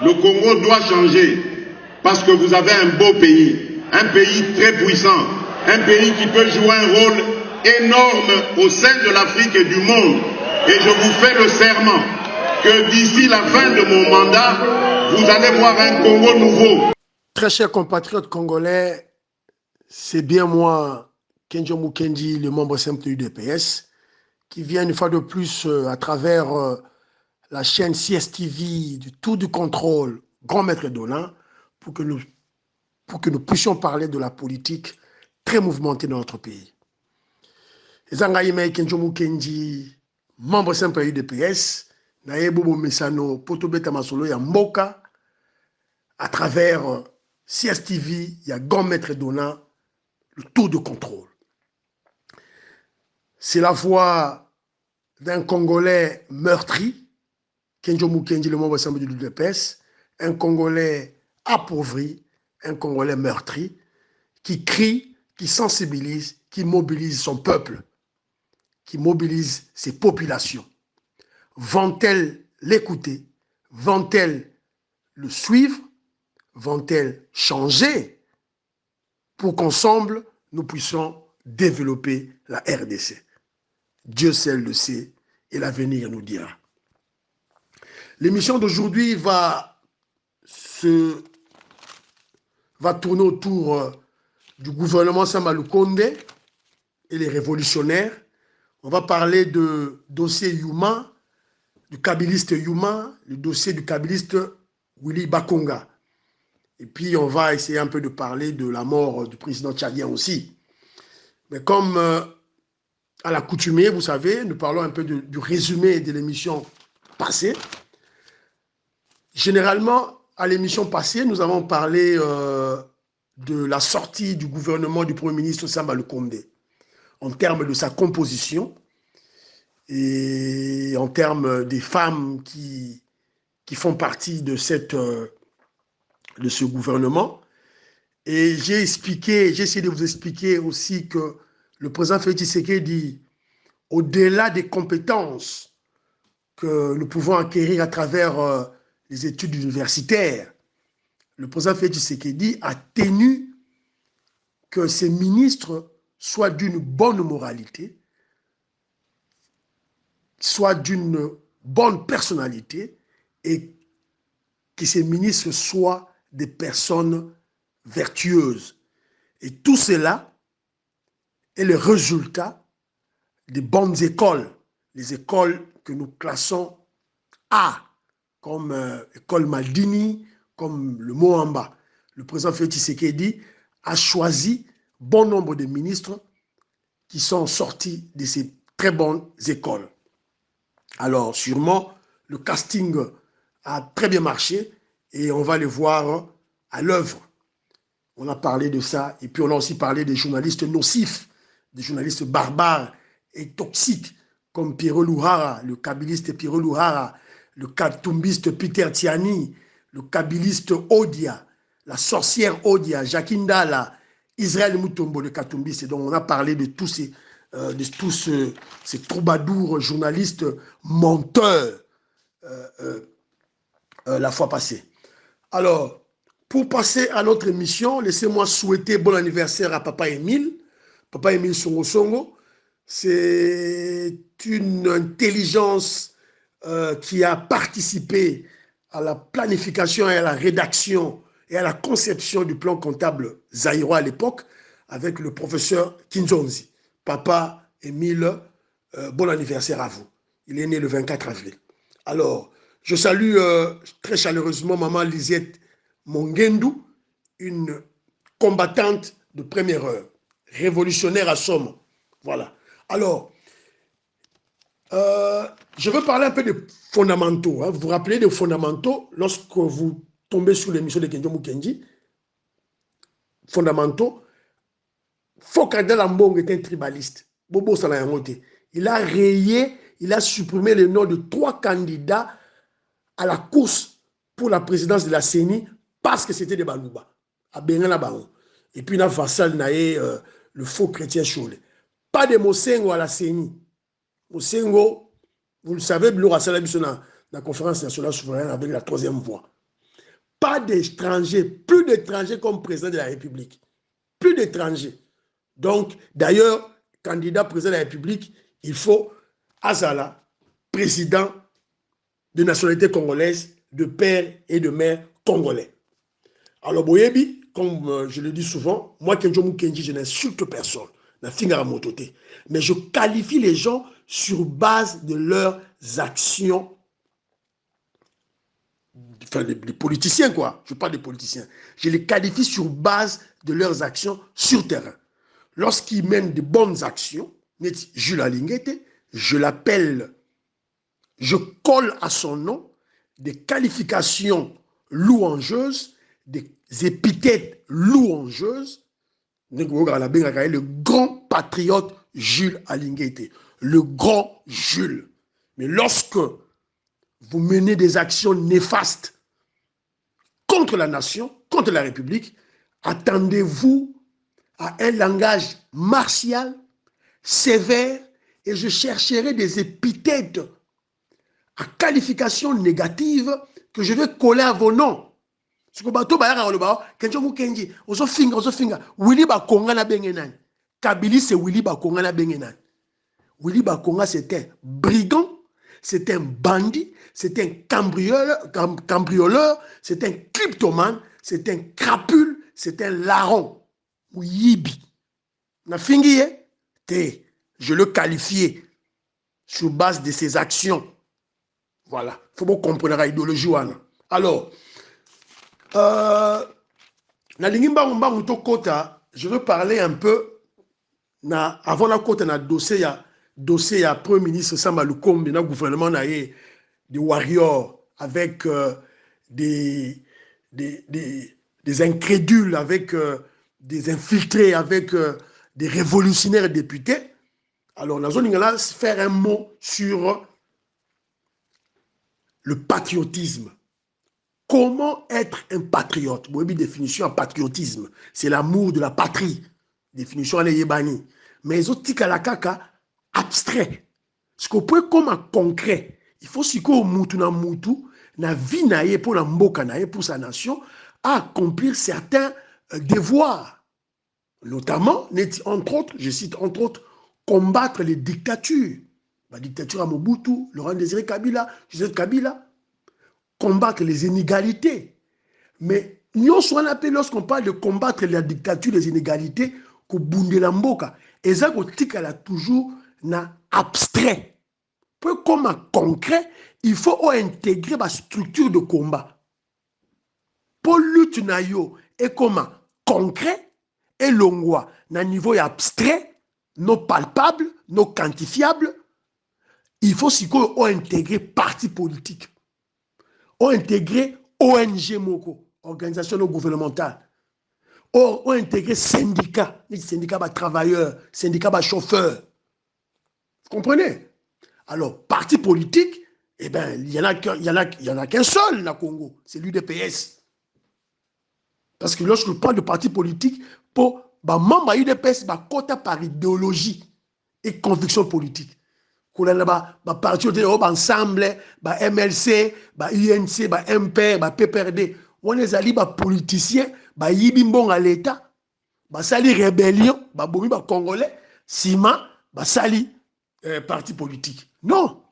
Le Congo doit changer parce que vous avez un beau pays, un pays très puissant, un pays qui peut jouer un rôle énorme au sein de l'Afrique et du monde. Et je vous fais le serment que d'ici la fin de mon mandat, vous allez voir un Congo nouveau. Très chers compatriotes congolais, c'est bien moi, Kenjo Mukendi, le membre simple du UDPS, qui vient une fois de plus à travers la chaîne CSTV du Tour du Contrôle, Grand Maître Donat, pour que nous puissions parler de la politique très mouvementée dans notre pays. Ezangaïme Kenjo Mukendi, membre simple du UDPS, Naye Bobo Mesano, Potobeta Masolo, ya Mboka, à travers CSTV, il y a Grand Maître Donat, le Tour de contrôle. C'est la voix d'un Congolais meurtri, Kenjo Mukendi, le membre simple du UDPS, un Congolais appauvri, un Congolais meurtri, qui crie, qui sensibilise, qui mobilise son peuple, qui mobilise ses populations. Vont-elles l'écouter? Vont-elles le suivre? Vont-elles changer pour qu'ensemble, nous puissions développer la RDC? Dieu seul le sait et l'avenir nous dira. L'émission d'aujourd'hui va tourner autour du gouvernement Sama Lukonde et les révolutionnaires. On va parler de dossier Yuma, du kabiliste Yuma, le dossier du kabiliste Willy Bakonga. Et puis, on va essayer un peu de parler de la mort du président tchadien aussi. Mais comme à l'accoutumée, vous savez, nous parlons un peu du résumé de l'émission passée. Généralement, à l'émission passée, nous avons parlé de la sortie du gouvernement du Premier ministre Sama Lukonde en termes de sa composition et en termes des femmes qui font partie de ce gouvernement. Et j'ai essayé de vous expliquer aussi que le président Félix Tshisekedi, au-delà des compétences que nous pouvons acquérir à travers les études universitaires, le président Félix Tshisekedi a tenu que ses ministres soient d'une bonne moralité, soient d'une bonne personnalité et que ces ministres soient des personnes vertueuses. Et tout cela est le résultat des bonnes écoles, les écoles que nous classons A, comme école Maldini, comme le Moamba. Le président Félix Tshisekedi a choisi bon nombre de ministres qui sont sortis de ces très bonnes écoles. Alors, sûrement, le casting a très bien marché et on va le voir à l'œuvre. On a parlé de ça et puis on a aussi parlé des journalistes nocifs, des journalistes barbares et toxiques comme Pierrot Louhara, le kabiliste Pierrot Louhara, le katumbiste Peter Tiani, le kabiliste Odia, la sorcière Odia, Jacqueline Dala, Israël Mutombo, le katumbiste. Et donc on a parlé de tous ces troubadours journalistes menteurs la fois passée. Alors, pour passer à notre émission, laissez-moi souhaiter bon anniversaire à Papa Émile. Papa Émile Songo Songo, c'est une intelligence qui a participé à la planification et à la rédaction et à la conception du plan comptable zaïrois à l'époque avec le professeur Kinzonzi. Papa Émile, bon anniversaire à vous. Il est né le 24 avril. Alors, je salue très chaleureusement maman Lisette Mongendou, une combattante de première heure, révolutionnaire à somme. Voilà. Alors, je veux parler un peu de fondamentaux. Hein. Vous vous rappelez des fondamentaux lorsque vous tombez sur l'émission de Kenjo Mukendi? Fondamentaux. Fokada Lambong était un tribaliste. Bobo Salayangote. Il a rayé, il a supprimé le nom de 3 candidats à la course pour la présidence de la CENI parce que c'était des Balouba. À Bengana Baron. Et puis, il a vassal le faux chrétien Cholet. Pas de Mosengo à la CENI. Mosengo, vous le savez, Blora Salabiso dans la conférence nationale souveraine avec la 3e voie. pas d'étrangers, plus d'étrangers comme président de la République. Plus d'étrangers. Donc, d'ailleurs, candidat président de la République, il faut Azala, président de nationalité congolaise, de père et de mère congolais. Alors, Boyebi, comme je le dis souvent, moi, Kenjo Mukenji, je n'insulte personne. Mais je qualifie les gens sur base de leurs actions. Enfin, les politiciens, quoi. Je parle des politiciens. Je les qualifie sur base de leurs actions sur terrain. Lorsqu'ils mènent de bonnes actions, Jules Alinguete, je l'appelle, je colle à son nom des qualifications louangeuses, des épithètes louangeuses. Le grand patriote Jules Alinguete, le grand Jules. Mais lorsque vous menez des actions néfastes contre la nation, contre la République, attendez-vous à un langage martial, sévère, et je chercherai des épithètes à qualification négative que je vais coller à vos noms. Ce que bato bayaka ngoloba, Kenjo Mukenji, ozo finga, Willy Bakonga na bengenani. Kabili c'est Willy Bakonga na bengenani. Willy Bakonga c'était un brigand, c'était un bandit, c'était un cambrioleur, c'était un kleptomane, c'était un crapule, c'était un larron. Ou yibi. Na fingi te, je le qualifiais sur base de ses actions. Voilà. Il faut bien comprendre la idéologie. Alors, je veux parler un peu, avant la côte, na dossier à Premier ministre Samba Lukombe, dans le gouvernement des warriors, avec des incrédules, avec des infiltrés, avec des révolutionnaires députés. Alors, nous allons faire un mot sur le patriotisme. Comment être un patriote? Bon, définition en patriotisme, c'est l'amour de la patrie. Définition en yébani. Mais les autres kaka abstrait. Ce qu'on peut comme un concret. Il faut si qu'on moutou na vie naie pour la mboka naie pour sa nation à accomplir certains devoirs. Notamment, entre autres, je cite entre autres, combattre les dictatures. La dictature à Mobutu, Laurent Désiré Kabila, Joseph Kabila. Combattre les inégalités. Mais nous sommes appelés lorsqu'on parle de combattre la dictature, les inégalités, que Bundelamboka. Et ça, on a toujours na abstrait. Pour comme un concret, il faut intégrer la structure de combat. Pour lutte na yo et comme concret et longwa na niveau abstrait, non palpable, non quantifiable, il faut si qu'on intégrer parti politique. Ont intégré ONG Moko, organisation non gouvernementale. Ont intégré syndicats, les syndicats travailleurs, syndicats chauffeurs. Vous comprenez? Alors, parti politique, eh ben, il y en a qu'un seul dans le Congo, c'est l'UDPS. Parce que lorsque je parle de parti politique, pour membre de l'UDPS, quota par idéologie et conviction politique. Parti ensemble, MLC, UNC, MP, PPRD. On est allé politiciens, yibimbong à l'État, sali rébellion, bomi congolais, sima, sali parti politique. Non.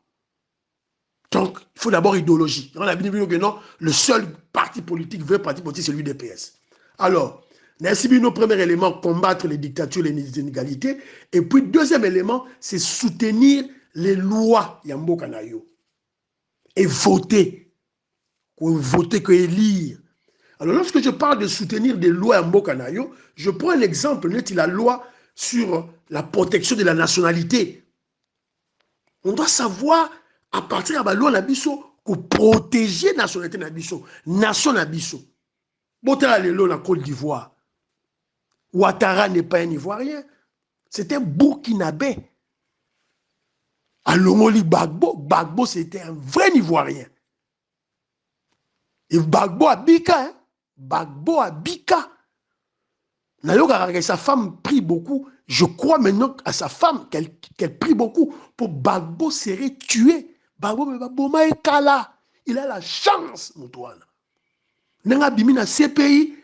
Donc, il faut d'abord idéologie. On a dit que non, le seul parti politique, vrai parti politique, c'est l'UDPS. Alors, nos premier élément, combattre les dictatures, les inégalités. Et puis, deuxième élément, c'est soutenir les lois Yambo Kanayo et voter que élire. Alors lorsque je parle de soutenir des lois Yambo Kanayo, je prends un exemple, la loi sur la protection de la nationalité. On doit savoir à partir de la loi Nabiso pour protéger la nationalité Nabiso, nation Nabiso. Botala lelo na Côte d'Ivoire. Ouattara n'est pas un Ivoirien, c'est un Burkinabé. Alongoli Bagbo, c'était un vrai Ivoirien. Et Bagbo a Bika, hein? Bagbo a Bika. Sa femme prie beaucoup. Je crois maintenant à sa femme qu'elle prie beaucoup pour Bagbo serait tué. Bagbo, il a la chance, Moutouana. Nanga bimina CPI,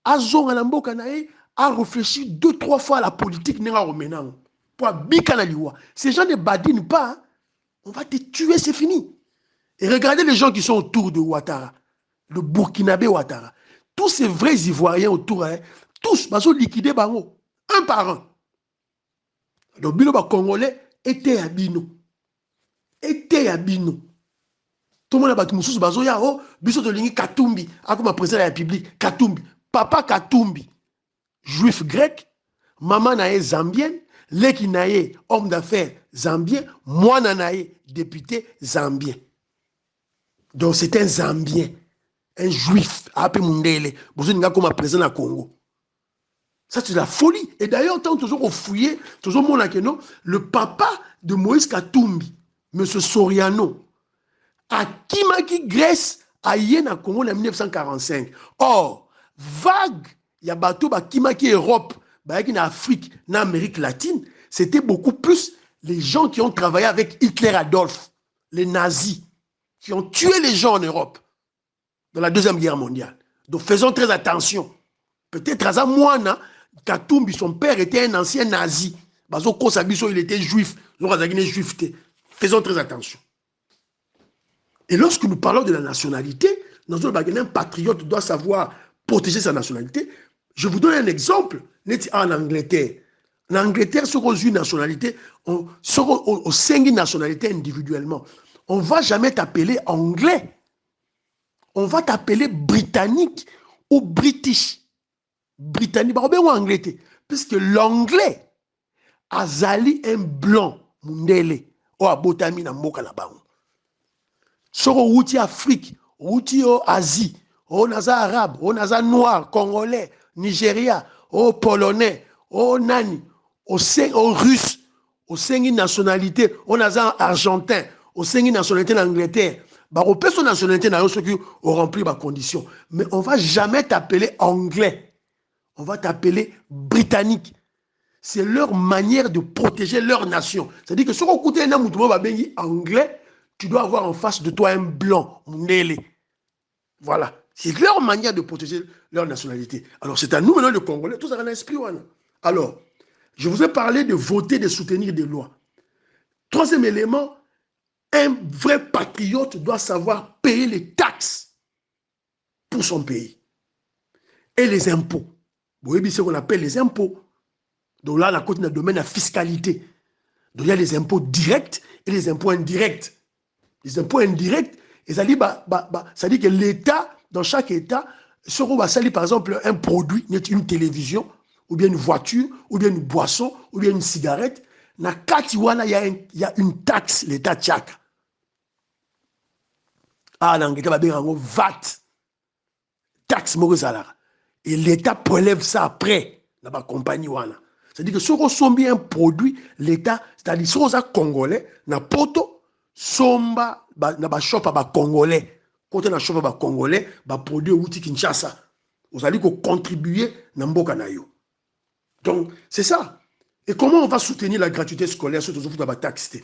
a zonga na mboka na ye, a réfléchi 2-3 fois à la politique, nanga romenang. Pour bika na liwa. Ces gens ne badinent pas, hein. On va te tuer, c'est fini. Et regardez les gens qui sont autour de Ouattara, le Burkinabé Ouattara. Tous ces vrais Ivoiriens autour, hein, tous, ils sont liquidés bango, un par un. Donc, bino ba Congolais était à bino. Était à bino. Tout le monde a battu Moussous Bazoya, oh, biso de lingi Katumbi, a comme président de la République, Katumbi. Papa Katumbi, juif grec, maman nae zambienne, leki nae homme d'affaires zambien, moi nae député zambien. Donc c'est un Zambien, un juif, appelé Mundele, besoin comme président à Congo. Ça c'est la folie. Et d'ailleurs, tant toujours au fouiller, toujours mon akeno, le papa de Moïse Katumbi, M. Soriano, à Kimaki Grèce, à Yen à Congo en 1945. Or, vague, il y a bateau à Kimaki Europe, en Afrique, en Amérique latine, c'était beaucoup plus les gens qui ont travaillé avec Hitler Adolphe, les nazis, qui ont tué les gens en Europe dans la Deuxième Guerre mondiale. Donc faisons très attention. Peut-être à ça, Moana, Katumbi, son père était un ancien nazi. Bazo Kosabiso, il était juif. Faisons très attention. Et lorsque nous parlons de la nationalité, un patriote doit savoir protéger sa nationalité. Je vous donne un exemple. En Angleterre. En Angleterre, sur une nationalité, sur aux 5 nationalités individuellement. On ne va jamais t'appeler anglais. On va t'appeler britannique ou british. Britannique, ou anglais. Puisque l'anglais, azali un blanc, mundele, ou abotami na mboka na bango. Soko outi Afrique, outi Asie, ou naza arabe, ou naza noir, congolais, Nigeria, ou polonais, ou nani, ou russe, ou 5 nationalités, ou naza argentin, au 5 nationalités d'Angleterre, on peut son nationalité dans ceux qui ont rempli ma condition. Mais on ne va jamais t'appeler anglais. On va t'appeler britannique. C'est leur manière de protéger leur nation. C'est-à-dire que si on écoute un homme anglais, tu dois avoir en face de toi un blanc, un nélé. Voilà. C'est leur manière de protéger leur nationalité. Alors c'est à nous maintenant, les Congolais, tout ça dans l'esprit. Alors, je vous ai parlé de voter, de soutenir des lois. Troisième élément, un vrai patriote doit savoir payer les taxes pour son pays. Et les impôts. Vous voyez ce qu'on appelle les impôts. Donc là, la côte dans le domaine de la fiscalité. Donc il y a les impôts directs et les impôts indirects. Les impôts indirects, ça dit que l'État, dans chaque État, ce qu'on va salir par exemple un produit, une télévision, ou bien une voiture, ou bien une boisson, ou bien une cigarette, na Katiwana, il y a une taxe, l'État tchak. Ah, l'Angleterre va VAT. Taxe Morizala. Et l'État prélève ça après, dans la compagnie. C'est-à-dire que si on sombe un produit, l'État, c'est-à-dire si on est congolais, na poto, somba, na shop à congolais. Quand on a shop à congolais, produit outil Kinshasa. Vous allez contribuer dans mboka na yo. Donc, c'est ça. Et comment on va soutenir la gratuité scolaire sur tout la taxe?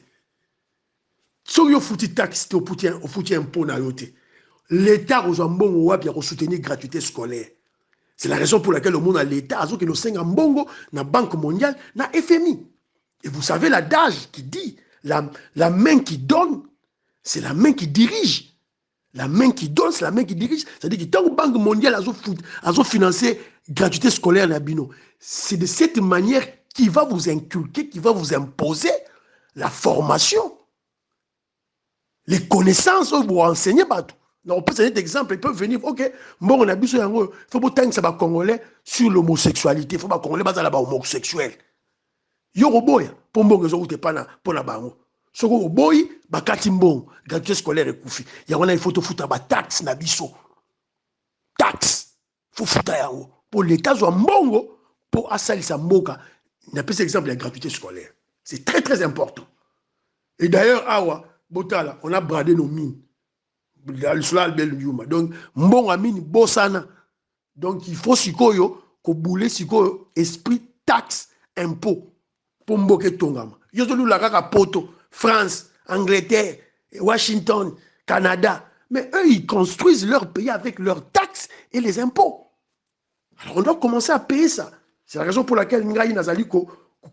Si on foutu taxe, on foutu impôt na yote. L'État a soutenir la gratuité scolaire. C'est la raison pour laquelle le monde a l'État a que le 5 en Bongo, na Banque mondiale, na FMI. Et vous savez l'adage qui dit la main qui donne, c'est la main qui dirige. La main qui donne, c'est la main qui dirige. C'est-à-dire que tant que Banque mondiale a financé la gratuité scolaire, c'est de cette manière qui va vous inculquer, qui va vous imposer la formation. Les connaissances, vous enseignez partout. Donc, on peut donner des exemples, ils peuvent venir, ok, bon, on a vu ça, il faut que ça va congolais sur l'homosexualité, il faut que congolais va là-bas homosexuel. Yoroboy, pour moi, ils ont pas pour la bango. Ce qu'on boy, bakatimbon, gratuité scolaire et koufi. Il faut te foutre à taxe, na biso. Taxe. Il faut foutre à pour l'État, soit mbongo, pour assali sa mboka. On a plus exemple de la gratuité scolaire. C'est très, très important. Et d'ailleurs, awa, botala, on a bradé nos mines. Donc, mbongo a mine, bossana. Donc, il faut sikoyo, ko boule sikoyo, esprit, taxe, impôt. Pour mboke tongama. Yozolu la kaka poto, France, Angleterre, Washington, Canada. Mais eux, ils construisent leur pays avec leurs taxes. taxes et les impôts. Alors on doit commencer à payer ça. C'est la raison pour laquelle Ngai Nazali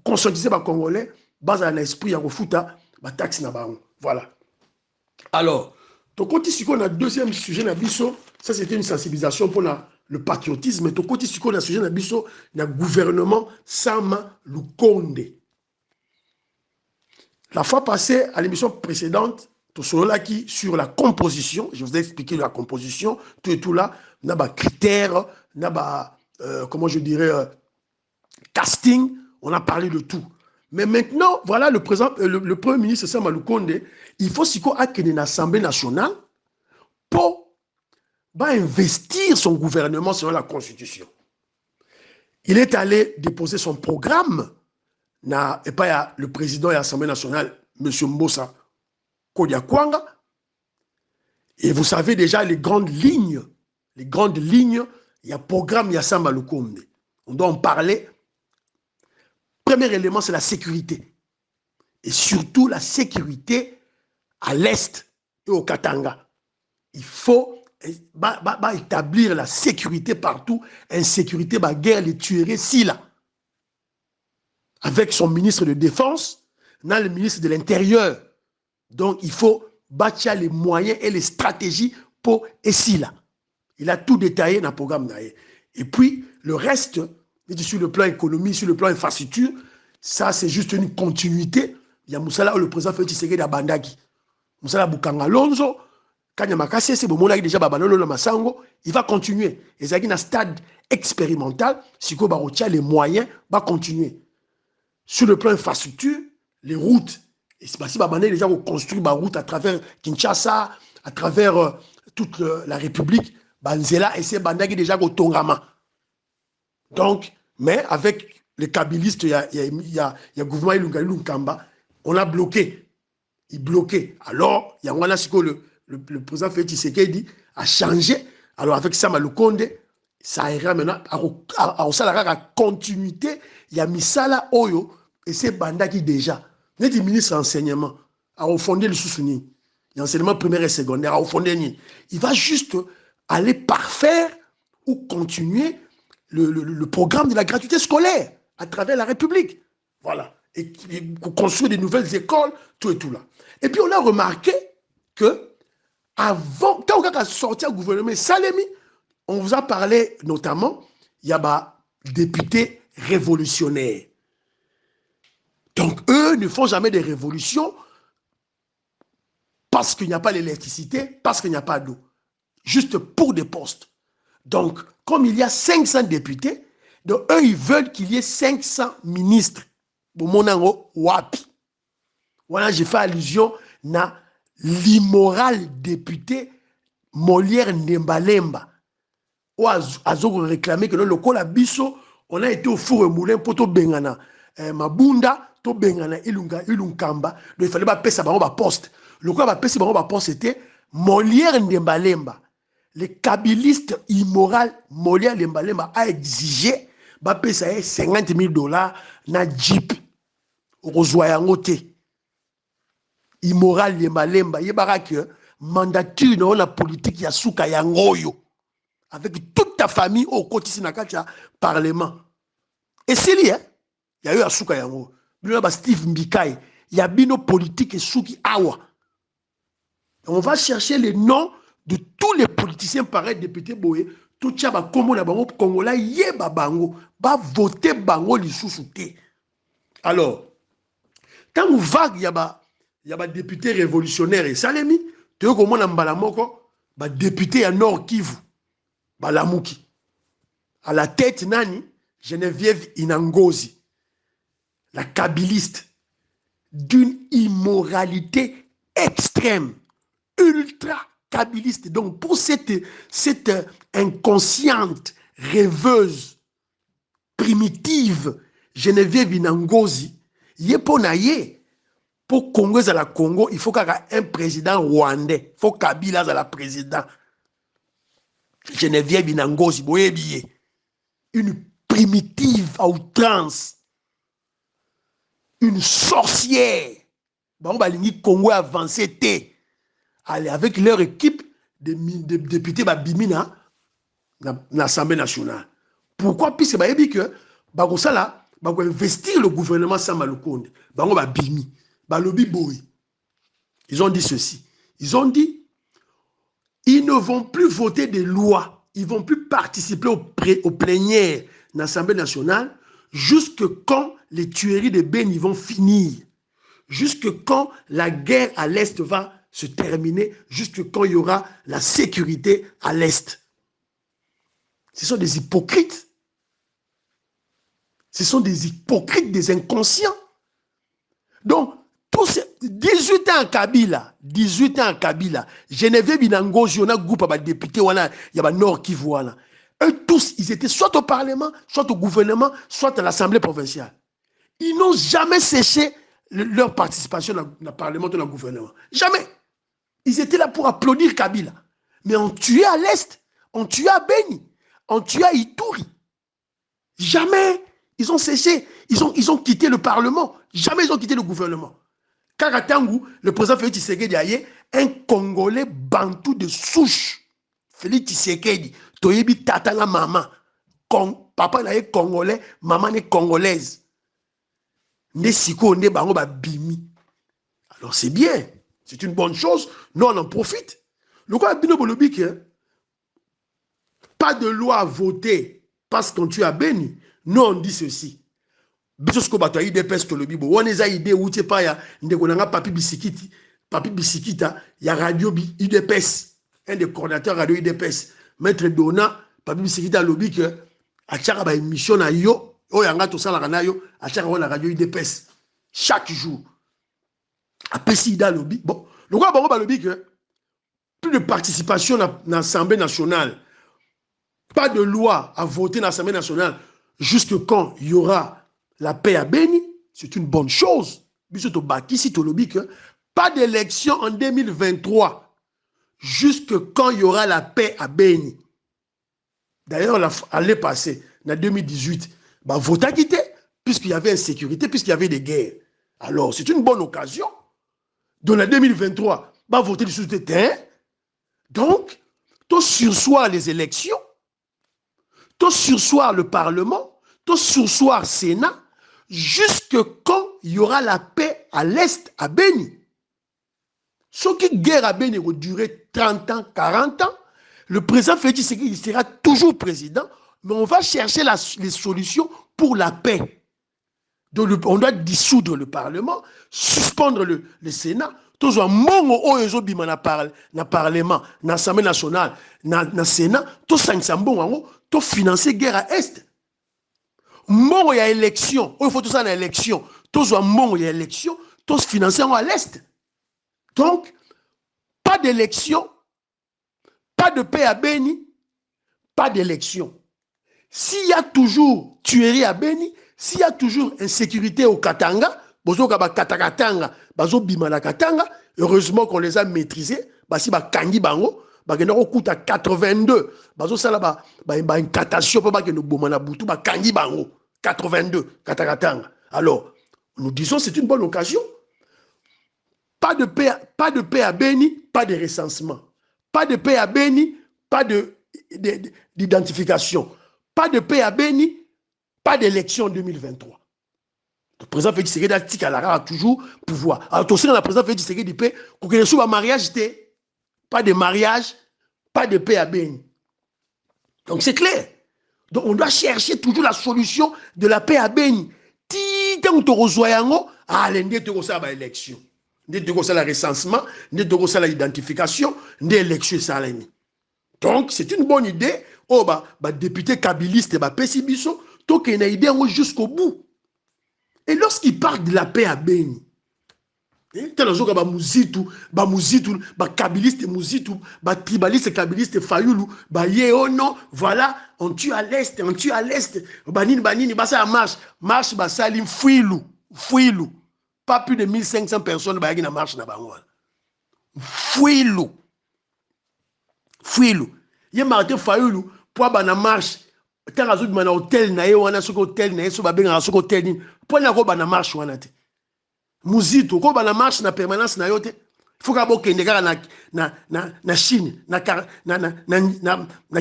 conscientiser les Congolais, basé à l'esprit, à refuta, les taxes na baon. Voilà. Alors, donc quand on a le deuxième sujet na biso, ça c'était une sensibilisation pour le patriotisme, mais quand on a le sujet na biso, le gouvernement Sama Lukonde. La fois passée, à l'émission précédente, qui sur la composition, je vous ai expliqué la composition, tout et tout là, on a des critères, on a comment je dirais, casting, on a parlé de tout. Mais maintenant, voilà le Premier ministre Sama Lukonde, il faut qu'il y ait une Assemblée nationale pour investir son gouvernement selon la Constitution. Il est allé déposer son programme, et pas le président de l'Assemblée nationale, M. Mbosa Kodiakwanga. Et vous savez déjà les grandes lignes, il y a un programme, il y a Sama Lukonde. On doit en parler. Premier élément, c'est la sécurité. Et surtout la sécurité à l'Est et au Katanga. Il faut établir la sécurité partout. Insécurité, guerre, les tueries, si là. Avec son ministre de Défense, le ministre de l'Intérieur. Donc, il faut bâtir les moyens et les stratégies pour ici là. Il a tout détaillé dans le programme. Et puis, le reste, sur le plan économique, sur le plan infrastructure, ça, c'est juste une continuité. Il y a Moussala, le président Félix Tshisekedi à Bandaki. Moussala Bukanga Lonzo, Kanyamakase, c'est bon, déjà Babalolo Massango, il va continuer. Et ça, dans un stade expérimental, si on a les moyens, va continuer. Sur le plan infrastructure, les routes, et c'est parce que déjà construit des routes à travers Kinshasa, à travers toute la République, Banzela, et c'est Bandaki déjà au Tongama. Donc, mais avec les kabylistes, il y a le gouvernement Ilunga Ilunkamba, on a bloqué. Il bloquait. Alors, il y a le président Félix Tshisekedi a changé. Alors, avec Sama Lukonde, ça ira maintenant à continuité. Il y a Misala Oyo, et c'est Bandaki déjà. Il y a des ministres d'enseignement, à refonder le sous-souni. L'enseignement primaire et secondaire, à refonder. Il va juste aller parfaire ou continuer le programme de la gratuité scolaire à travers la République. Voilà. Et construire des nouvelles écoles, tout et tout là. Et puis on a remarqué que avant, quand on a sorti au gouvernement Salemi, on vous a parlé notamment, il y a des députés révolutionnaires. Donc eux ne font jamais des révolutions parce qu'il n'y a pas l'électricité, parce qu'il n'y a pas d'eau. Juste pour des postes. Donc, comme il y a 500 députés, donc eux, ils veulent qu'il y ait 500 ministres. Wapi. Voilà, j'ai fait allusion à l'immoral député Molière Ndembalemba. Où Azo réclamé que le local à Bisso, on a été au four et moulin pour tout Bengana. Mabunda, tout Bengana, Ilunkamba. Donc il fallait pas payer ça par poste. Le quoi va payer ça par poste, c'était Molière Ndembalemba. Le kabylistes immoral Molière Ndembalemba a exigé va payer $50 000 na Jeep. Rozoyangote. Immoral Ndembalemba. Yebara que mandature dans la politique ya souka yangoyo. Avec toute ta famille au côté de parlement. Et c'est lié, il y a eu à souka yango. Il y a Steve Mbikai. Il y a bino politique et souki awa. On va chercher les noms de tous les politiciens pareils, députés boye, tout ça va comme la bango congolais yeba bango, va voter bango li sous-souté. Alors, quand on vague il y a des députés révolutionnaires et Salemi, tu vois comment on a mbalamoko, ba député à Nord Kivu, Balamuki. À la tête nani, Geneviève Inangozi, la kabyliste d'une immoralité extrême, ultra kabyliste. Donc pour cette inconsciente, rêveuse, primitive, Geneviève Inangozi, pour Congo à la Congo, il faut qu'il y ait un président rwandais. Il faut Kabila à la président. Geneviève Inangozi, une primitive à outrance, une sorcière. Congo avancé. Allez, avec leur équipe de députés Bimina, dans l'Assemblée nationale. Pourquoi? Puisque bah dit que bah comme ça là, bah investir le gouvernement sans Malukonde, bah on va bimi, bah lobby boy. Ils ont dit ceci. Ils ont dit ils ne vont plus voter des lois, ils vont plus participer aux plénières de l'Assemblée nationale jusque quand les tueries de Beni vont finir, jusque quand la guerre à l'Est va se terminer, jusque quand il y aura la sécurité à l'Est. Ce sont des hypocrites. Ce sont des hypocrites, des inconscients. Donc, tous ces 18 ans à Kabila, 18 ans à Kabila, Geneviève Binangozi, on a un groupe de députés, il y a Nord qui voit. Eux tous, ils étaient soit au Parlement, soit au gouvernement, soit à l'Assemblée provinciale. Ils n'ont jamais cessé leur participation dans le Parlement ou dans le gouvernement. Jamais. Ils étaient là pour applaudir Kabila. Mais on tuait à l'Est, on tuait à Beni, on tuait à Ituri. Jamais ils ont cessé. Ils ont quitté le Parlement. Jamais ils ont quitté le gouvernement. Karatangu, le président Félix Tshisekedi Aye, un Congolais bantou de souche. Félix Tshisekedi, toyebi tatana maman. Papa est Congolais, maman est Congolaise. Ne siko ne bango ba bimi. Alors c'est bien. C'est une bonne chose. Nous, on en profite. Le quoi bino bolobik, pas de loi à voter parce qu'on tue à Beni. Nous, on dit ceci. Bisosko bato IDPS que le bibo. On est à idée où tu pas ya ndekonanga papi bisikita ya radio IDPS. Un des coordinateurs radio IDPS. Maître Dona, papi bisikita lobby que à chaque émission na yo, o yanga to sala na yo, à chaque la radio IDPS. Chaque jour. Après Sida lobby. Bon, le quoi bon lobby que plus de participation dans l'Assemblée nationale. Pas de loi à voter dans l'Assemblée nationale jusque quand il y aura la paix à Beni. C'est une bonne chose. Pas d'élection en 2023 jusque quand il y aura la paix à Beni. D'ailleurs, l'année passée, en 2018, bah, vote à quitter, puisqu'il y avait insécurité, puisqu'il y avait des guerres. Alors, c'est une bonne occasion. Dans la 2023, bah, voter sur le terrain. Donc, tout sursoir les élections, tout sursoir le Parlement, tout sursoir le Sénat, jusque quand il y aura la paix à l'Est, à Beni. Ce qui guerre à Beni va durer 30 ans, 40 ans. Le président Félix Tshisekedi sera toujours président, mais on va chercher les solutions pour la paix. Donc, on doit dissoudre le Parlement, suspendre le Sénat. Tous les mongo oyo bima na Parlement, na Assemblée nationale, na Sénat, tous cinq sambon tout financer guerre à Est. Mongo ya élection, il faut tout ça na élection. Tous les mongo ya élection, tous financer à l'Est. Donc, pas d'élection, pas de paix à Beni, pas d'élection. S'il y a toujours tuerie à Beni, s'il y a toujours insécurité au Katanga, heureusement qu'on les a maîtrisés, si bakangi bango, à 82, une catastrophe pour que nous bomana butu, bakangi bango, 82, katakatanga. Alors, nous disons c'est une bonne occasion. Pas de paix à Beni, pas de recensement. Pas de paix à Beni, pas d'identification. Pas de paix à Beni, pas d'élection en 2023. Le président Félix Tshisekedi a toujours pouvoir. Alors, tout ça, le président Félix Tshisekedi dit que mariage, pas de mariage, pas de paix à Beni. Donc, c'est clair. Donc, on doit chercher toujours la solution de la paix à Beni. Tant que tu reçois l'élection. Le recensement, le l'identification, l'élection. Donc, c'est une bonne idée. Oh, député kabiliste, Pessibiso, donc il y a une idée jusqu'au bout. Et lorsqu'il parle de la paix à Beni, kabiliste Mouzitou, tribaliste kabiliste Fayoulou, non, voilà, on tue à l'Est, banini, ça marche, salim, fouilou. Pas plus de 1500 personnes qui na marche na Bangwala. Fouilou. Yé Martin Fayoulou, pour na marche, tant azou na hôtel na wana soko hôtel na so babenga soko hôtel ni, pour na ko na marche wana te. Muzito ko na marche na permanence na yote. Il faut que na Chine, na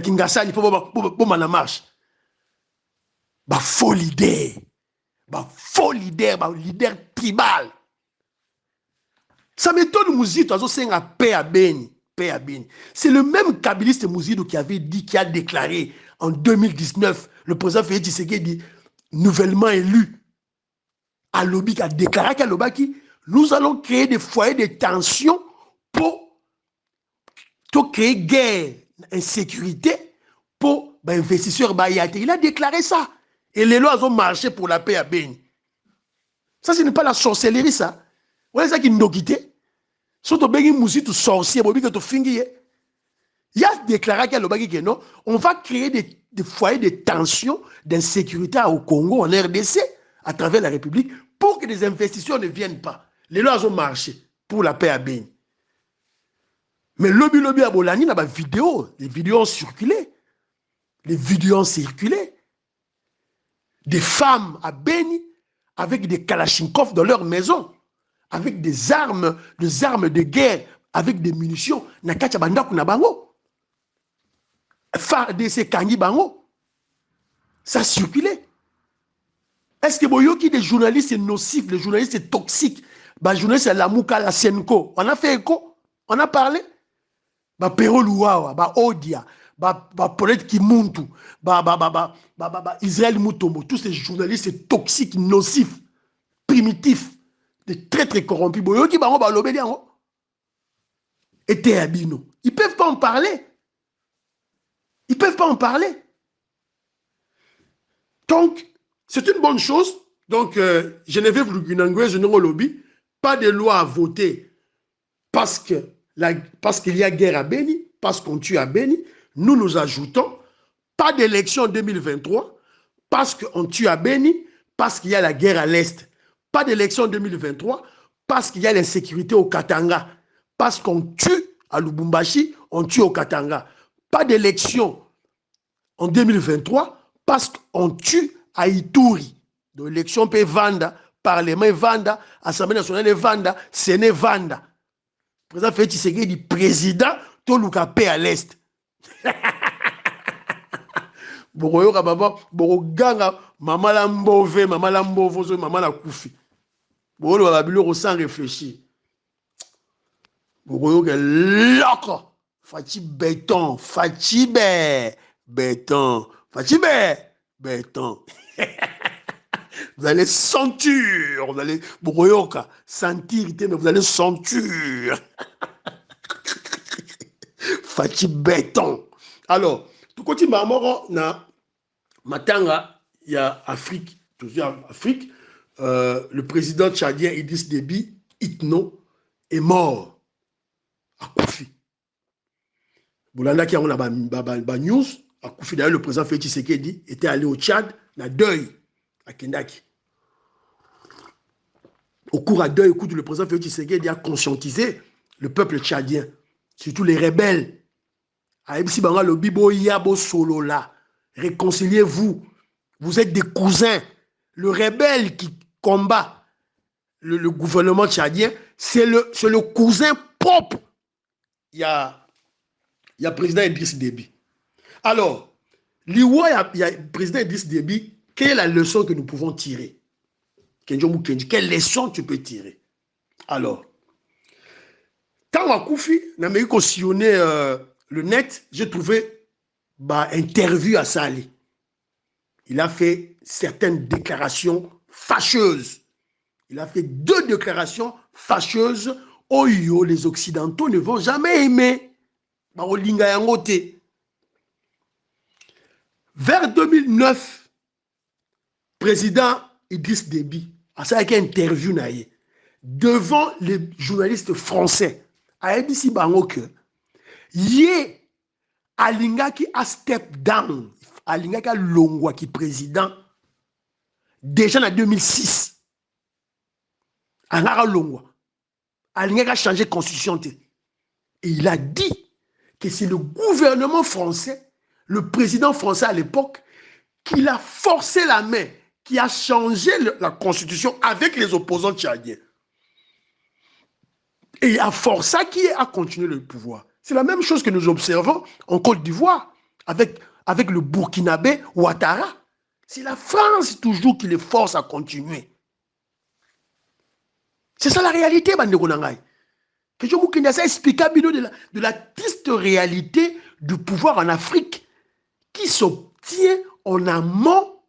Kingasani, il faut que na marche. Bah faux leader. Bah faux leader, bah leader tribal. Ça m'étonne Mouzito, c'est un paix à Beni. C'est le même kabiliste Mouzito qui avait dit, qui a déclaré en 2019, le président Félix Tshisekedi, nouvellement élu, à Lobi, qui a déclaré qu'à Lobaki, nous allons créer des foyers de tension pour créer guerre, insécurité, pour investisseurs Bayate. Il a déclaré ça. Et les lois ont marché pour la paix à Beni. Ça, ce n'est pas la sorcellerie, ça. Vous voyez ça qui nous quitte. Surtout Bengi Mouzito sorcier, il a déclaré qu'à Lobaki que non, on va créer des foyers de tension, d'insécurité au Congo, en RDC, à travers la République, pour que les investisseurs ne viennent pas. Les lois ont marché pour la paix à Beni. Mais lobby à Bolani, il y a des vidéos. Les vidéos ont circulé. Des femmes à Beni avec des kalachnikovs dans leur maison, avec des armes de guerre, avec des munitions. Nakacha bandaku na bango. FARDC kangi bango. Ça circulait. Est-ce que Boyoki des journalistes nocifs, des journalistes toxiques, des journalistes à la Mouka, la Senko, on a fait écho, on a parlé. Pero Luawa, Odia, Paulette Kimuntu, Israël Mutombo, tous ces journalistes toxiques, nocifs, primitifs, des très très corrompus. Boyoki bango ba lobé diango. Et Théabino. Ils peuvent pas en parler. Donc, c'est une bonne chose. Donc, Geneviève Lugunangwe, je n'ai lobby, pas de loi à voter parce qu'il y a guerre à Beni, parce qu'on tue à Beni. Nous ajoutons, pas d'élection en 2023, parce qu'on tue à Beni, parce qu'il y a la guerre à l'Est. Pas d'élection en 2023, parce qu'il y a l'insécurité au Katanga. Parce qu'on tue à Lubumbashi, on tue au Katanga. Pas d'élection en 2023, parce qu'on tue à Ituri. Donc l'élection peut vendre, Parlement vendre, Assemblée nationale vendre, Sénat vendre. Le président Félix Tshisekedi, président, tout le paix à l'Est. Boroyoka baba, boroganga, maman la mbove, maman la koufi. Boroyoka babilo sans réfléchir. Boroyoka loko. Fachi béton, béton. Vous allez sentir, vous allez boroyoka, sentir, mais vous allez sentir. Fachi béton. Alors, tout côté marmoro na matanga, il y a Afrique, toujours Afrique. Le président tchadien Idriss Déby, Itno, est mort à Koufi. Boulanda qui a une news, à Koufi d'ailleurs le président Félix Tshisekedi était allé au Tchad, na deuil à Kendaki. Au cours à deuil, le président Félix Tshisekedi a conscientisé le peuple tchadien, surtout les rebelles. Réconciliez-vous. Vous êtes des cousins. Le rebelle qui combat le gouvernement tchadien, c'est le cousin propre. Il y a le président Idriss Déby. Alors, il y a le président Idriss Déby. Quelle est la leçon que nous pouvons tirer? Quelle leçon tu peux tirer? Alors, tant à Koufi, n'a même pas sillonné le net, j'ai trouvé interview à Sali. Il a fait certaines déclarations fâcheuses. Il a fait 2 déclarations fâcheuses. Oh yo, les Occidentaux ne vont jamais aimer. Vers 2009, président Idriss Déby a fait une interview devant les journalistes français. A ABC Bango que Yé alingaki a step down, alingaki a longwa qui président déjà en 2006. Angara longwa, alingaki a changé de constitution. Et il a dit que c'est le gouvernement français, le président français à l'époque, qui l'a forcé la main, qui a changé la constitution avec les opposants tchadiens. Et il y a Força qui a continué le pouvoir. C'est la même chose que nous observons en Côte d'Ivoire avec le Burkinabé Ouattara. C'est la France toujours qui les force à continuer. C'est ça la réalité, Bandeko Nangai. Que je vous explique de la triste réalité du pouvoir en Afrique qui s'obtient en amont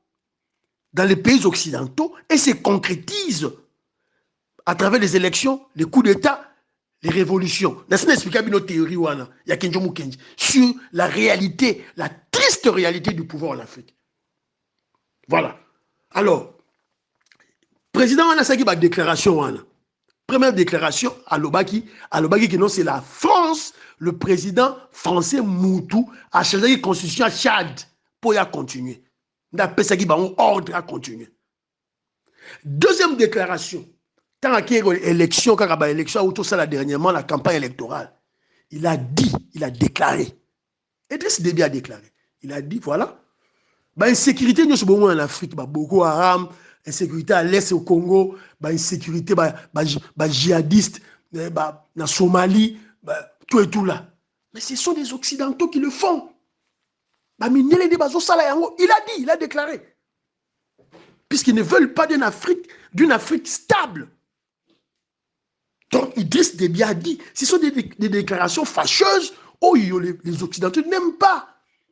dans les pays occidentaux et se concrétise à travers les élections, les coups d'État, les révolutions. N'est-ce pas expliquer une théorie sur la réalité, la triste réalité du pouvoir en Afrique. Voilà. Alors, président Wanasaki a déclaration Wana. Première déclaration à Lobaki que non, c'est la France, le président français Moutou a changé la constitution à Tchad pour y continuer. D'après ça, il a un ordre à continuer. Deuxième déclaration, tant qu'il y a une élection, quand il y a une élection, autour de ça, dernièrement, la campagne électorale, il a dit, il a déclaré. Idriss Déby a déclaré. Il a dit, voilà, l'insécurité, nous sommes en Afrique, Boko Haram, insécurité à l'Est au Congo, insécurité djihadiste, en Somalie, tout et tout là. Mais ce sont des Occidentaux qui le font. Il a dit, il a déclaré. Puisqu'ils ne veulent pas d'une Afrique stable. Donc Idriss Déby a dit, ce sont des déclarations fâcheuses. Oh, les Occidentaux n'aiment pas.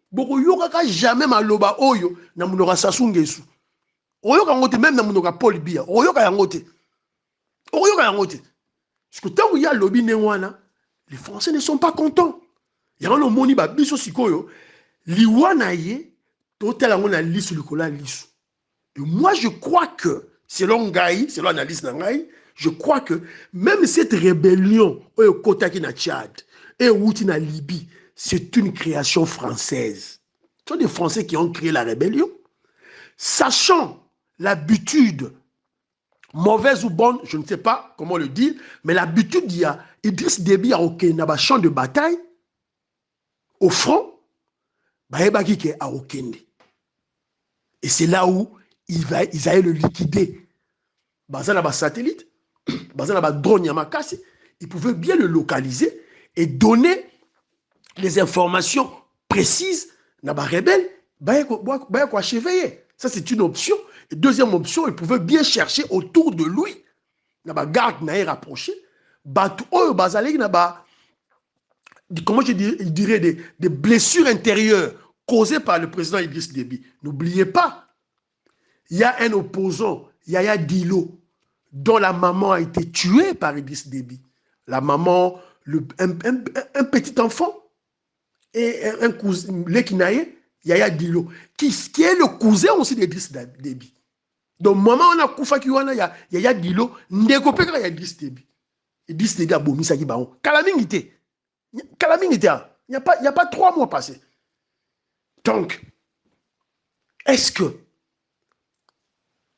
Boko yokaka jamais maloba oyo na munora Sassou Nguesso. Oyoka ngote même na munora Paul Biya. Oyoka yangote. Oyoka yangote. Parce que tant qu'il y a lobby newana, les Français ne sont pas contents. Il y a un moni ba biso sikoyo liwana ye total ngona lisu likola lisu. Et moi je crois que selon Ngaï, selon l'analyse d'Angaï, je crois que même cette rébellion oyo kotaki na Tchad et outi na Libye, c'est une création française. Ce sont des Français qui ont créé la rébellion. Sachant l'habitude, mauvaise ou bonne, je ne sais pas comment le dire, mais l'habitude, il y a Idriss Déby a un champ de bataille, au front, à Okende. Et c'est là où ils allaient le liquider. Bazana satellite, Bazana drone Yamakasi, ils pouvaient bien le localiser et donner les informations précises dans les rebelles, ça c'est une option. Et deuxième option, ils pouvaient bien chercher autour de lui, dans la garde rapprochée, comment je dirais, des blessures intérieures causées par le président Idriss Déby. N'oubliez pas, il y a un opposant, Yaya Dilo, dont la maman a été tuée par Idriss Déby. La maman, un petit enfant, et un cousin, Lekinaye, Yaya Dilo, qui est le cousin aussi d'Idriss Déby. Donc, maman, on a Koufa Kiwana, Yaya Dilo, Ndekopé Yaya Idriss Déby. Idriss Déby a bomi Saki Baon. Calamité. Calamité. Il n'y a pas 3 mois passés. Donc, est-ce que,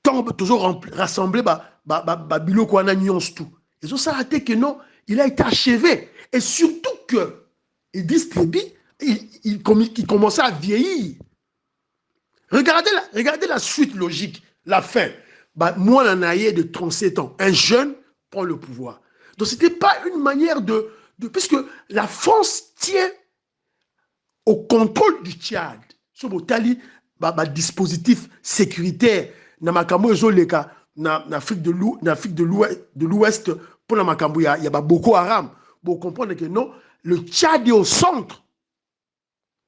tant toujours rassemblé, Bilo Kouana nuance tout. Ils ont s'arrêté que non, il a été achevé. Et surtout que Idriss Déby, il commençait à vieillir. Regardez la suite logique, la fin. Moi, on a eu de 37 ans. Un jeune prend le pouvoir. Donc, ce n'était pas une manière de... Puisque la France tient au contrôle du Tchad. Sur le dispositif sécuritaire, dans l'Afrique de l'Ouest, pour la Makambo, il y a Boko Haram. Vous comprenez que non, le Tchad est au centre.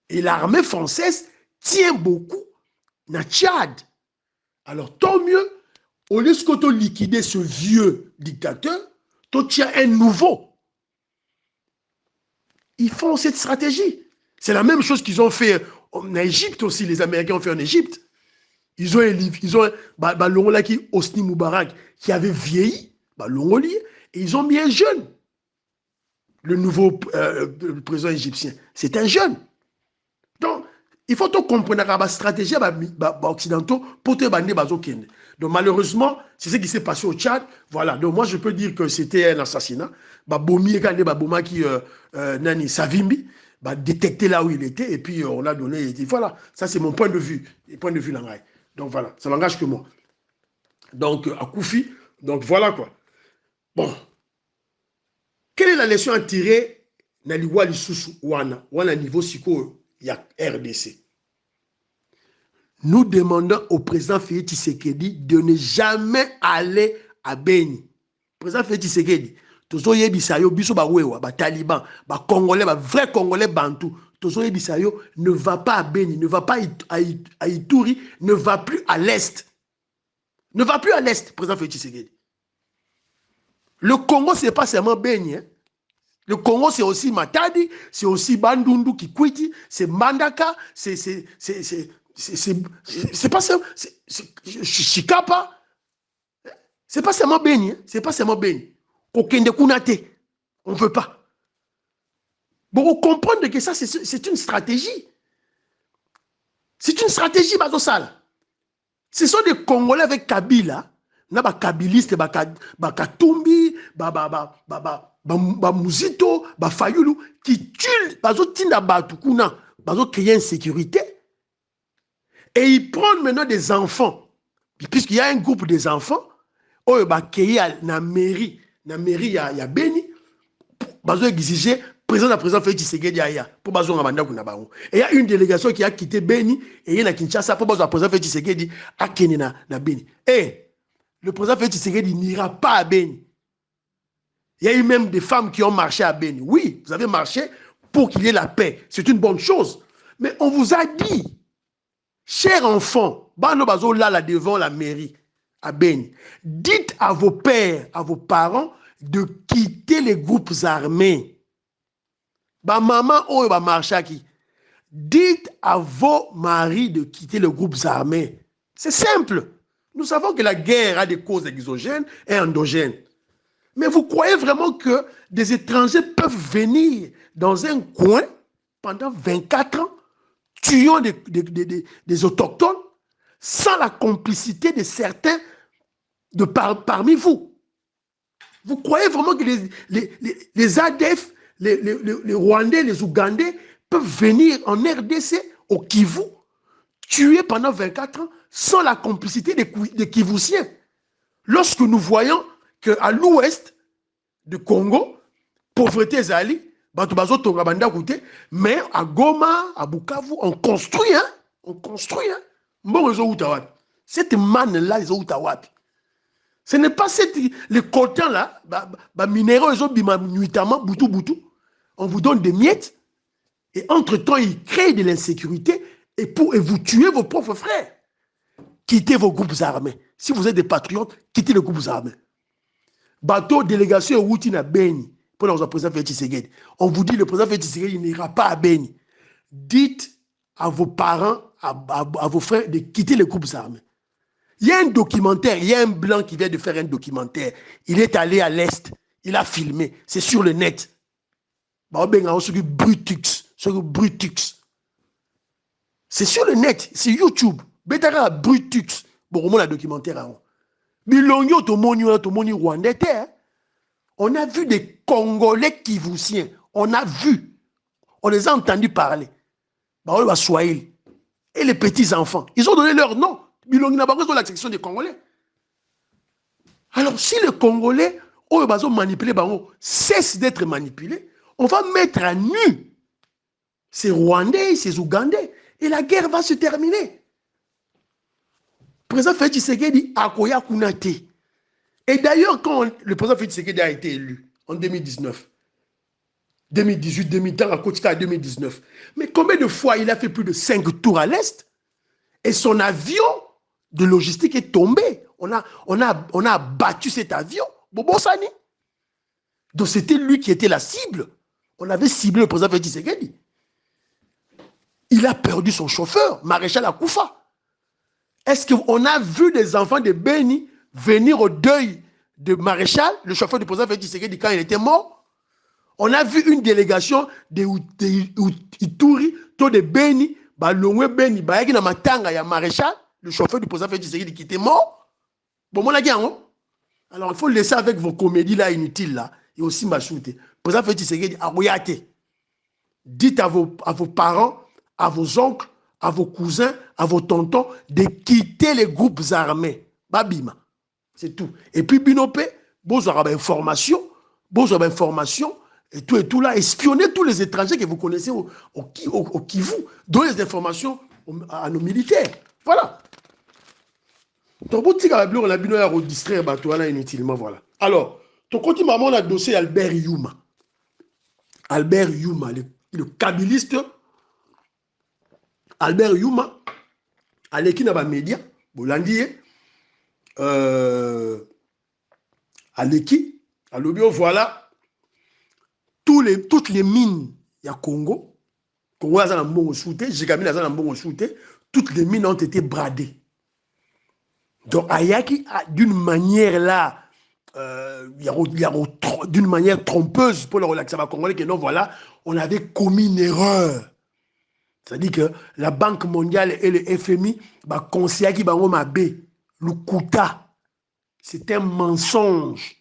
Et l'armée française tient beaucoup dans Tchad. Alors, tant mieux, au lieu de liquider ce vieux dictateur, tu tiens un nouveau. Ils font cette stratégie. C'est la même chose qu'ils ont fait en Égypte aussi, les Américains ont fait en Égypte. Ils ont Longolaki Hosni Moubarak qui avait vieilli, et ils ont mis un jeune. Le nouveau président égyptien, c'est un jeune. Donc, il faut comprendre la stratégie occidentaux pour te bannir Bazokende. Donc, malheureusement, c'est ce qui s'est passé au Tchad. Voilà. Donc, moi, je peux dire que c'était un assassinat. Bomi qui Nani Savimbi, détecté là où il était, et puis on l'a donné. Et dit, voilà, ça c'est mon point de vue. Point de vue Langaï. Donc, voilà, ça n'engage que moi. Donc, à Koufi, donc voilà quoi. Bon. Quelle est la leçon à tirer na liwa lisusu wana niveau siko ya RDC? Nous demandons au président Félix Tshisekedi de ne jamais aller à Beni. Président Félix Tshisekedi, tozo yebisayo biso ba wewa, ba taliban, ba congolais, ba vrai congolais bantou, tozo yebisayo ne va pas à Beni, ne va pas à Ituri, ne va plus à l'est. Ne va plus à l'est, président Félix Tshisekedi. Le Congo, ce n'est pas seulement Beni. Hein. Le Congo, c'est aussi Matadi, c'est aussi Bandundu, Kikwiti, c'est Mandaka, c'est pas seulement Chikapa. C'est pas seulement Beni. Hein. C'est pas seulement Beni. Kokende Kunate. On ne veut pas. Bon, vous comprenez que ça, c'est une stratégie. C'est une stratégie, Bazosal. Ce sont des Congolais avec Kabila. Na ba kabiliste, ba Katumbi, ba Muzito, ba Fayulu, qui tuent, bazo tinda batukuna, bazo créer insécurité. Et ils prennent maintenant des enfants. Puisqu'il y a un groupe des enfants, oh, ba créer na mairie ya Beni, bazo exiger président de la président Félix Tshisekedi aya pour bazo ngabanda kuna bango. Et il y a une délégation qui a quitté Beni et il y a na Kinshasa pour bazo la président Félix Tshisekedi a kene na Beni. Et le président Félix Tshisekedi n'ira pas à Beni. Il y a eu même des femmes qui ont marché à Beni. Oui, vous avez marché pour qu'il y ait la paix. C'est une bonne chose. Mais on vous a dit, chers enfants, bano bazo là devant la mairie à Beni, dites à vos pères, à vos parents de quitter les groupes armés. Ba maman ou ba marchaki. Dites à vos maris de quitter les groupes armés. C'est simple. Nous savons que la guerre a des causes exogènes et endogènes. Mais vous croyez vraiment que des étrangers peuvent venir dans un coin pendant 24 ans, tuant des autochtones, sans la complicité de certains parmi vous? Vous croyez vraiment que les ADF, les Rwandais, les Ougandais peuvent venir en RDC, au Kivu, tuer pendant 24 ans sans la complicité des Kivusiens? Lorsque nous voyons qu'à l'ouest du Congo, pauvreté Zali, mais à Goma, à Bukavu, on construit, hein? On construit, hein? Cette manne-là, ils ont Utawapi. Ce n'est pas les coltans-là, minéraux, ils ont nuitamment, boutou. On vous donne des miettes, et entre-temps, ils créent de l'insécurité, et vous tuez vos propres frères. Quittez vos groupes armés. Si vous êtes des patriotes, quittez les groupes armés. Bateau, délégation, Wouti na Beni. Pour le président Félix Tshisekedi. On vous dit, le président Félix Tshisekedi n'ira pas à Beni. Dites à vos parents, à vos frères, de quitter les groupes armés. Il y a un documentaire, il y a un blanc qui vient de faire un documentaire. Il est allé à l'Est, il a filmé, c'est sur le net. Brutux. C'est sur le net, c'est YouTube. Betara Brutux. Bon, on a un documentaire. Bilongyo tomoni Rwandais. On a vu des Congolais kivusiens. On a vu. On les a entendus parler. Et les petits-enfants. Ils ont donné leur nom. Bilongi n'a pas besoin de la section des Congolais. Alors, si les Congolais ont manipulé, cessent d'être manipulés, on va mettre à nu ces Rwandais, ces Ougandais. Et la guerre va se terminer. Le président Félix Tshisekedi a Akoya Kunate. Et d'ailleurs, quand le président Félix Tshisekedi a été élu en 2019, 2018, 2010, à Kotika 2019, mais combien de fois il a fait plus de 5 tours à l'Est et son avion de logistique est tombé. On a battu cet avion. Bobo Sani. Donc c'était lui qui était la cible. On avait ciblé le président Félix Tshisekedi. Il a perdu son chauffeur, Maréchal Akoufa. Est-ce qu'on a vu des enfants de Beni venir au deuil de Maréchal, le chauffeur du président Félix Tshisekedi, quand il était mort? On a vu une délégation de Ituri, de Beni, Balongwe Beni, Bayaki na Matanga ya Maréchal, le chauffeur du président Félix Tshisekedi qui était mort. Bon, mon hein? Alors il faut laisser avec vos comédies là inutiles là, et aussi ma choute. Le président Félix Tshisekedi a regardé. Dites à vos parents, à vos oncles, à vos cousins, à vos tontons, de quitter les groupes armés. Babima. C'est tout. Et puis, Binopé, vous aurez information, Bon, information et tout là, espionner tous les étrangers que vous connaissez au Kivu, donner les informations à nos militaires. Voilà. Donc, on a redistraire inutilement. Voilà. Alors, ton côté, maman, on a dossier Albert Youma. Albert Youma, le kabiliste. Albert Youma, à l'équipe de média, Bolandi, à l'équipe, à l'obio, voilà, toutes les mines, il y a Congo, toutes les mines ont été bradées. Donc, Ayaki, d'une manière là, d'une manière trompeuse pour le relaxer à Congolais, que non, voilà, on avait commis une erreur. C'est-à-dire que la Banque mondiale et le FMI conseillent qu'il y a le Kouta. C'est un mensonge,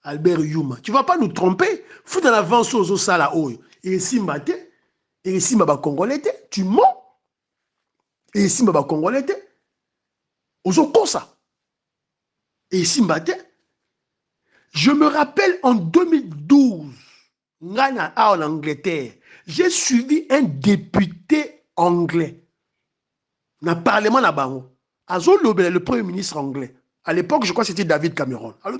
Albert Youma. Tu ne vas pas nous tromper. Faut en avance aux sala oyo. Et ici, Congolais, tu mens. Et ici, Congolais, aux ça. Et ici, je me rappelle en 2012, en Angleterre, j'ai suivi un député anglais. Dans le Parlement, le Premier ministre anglais. À l'époque, je crois que c'était David Cameron. Alors,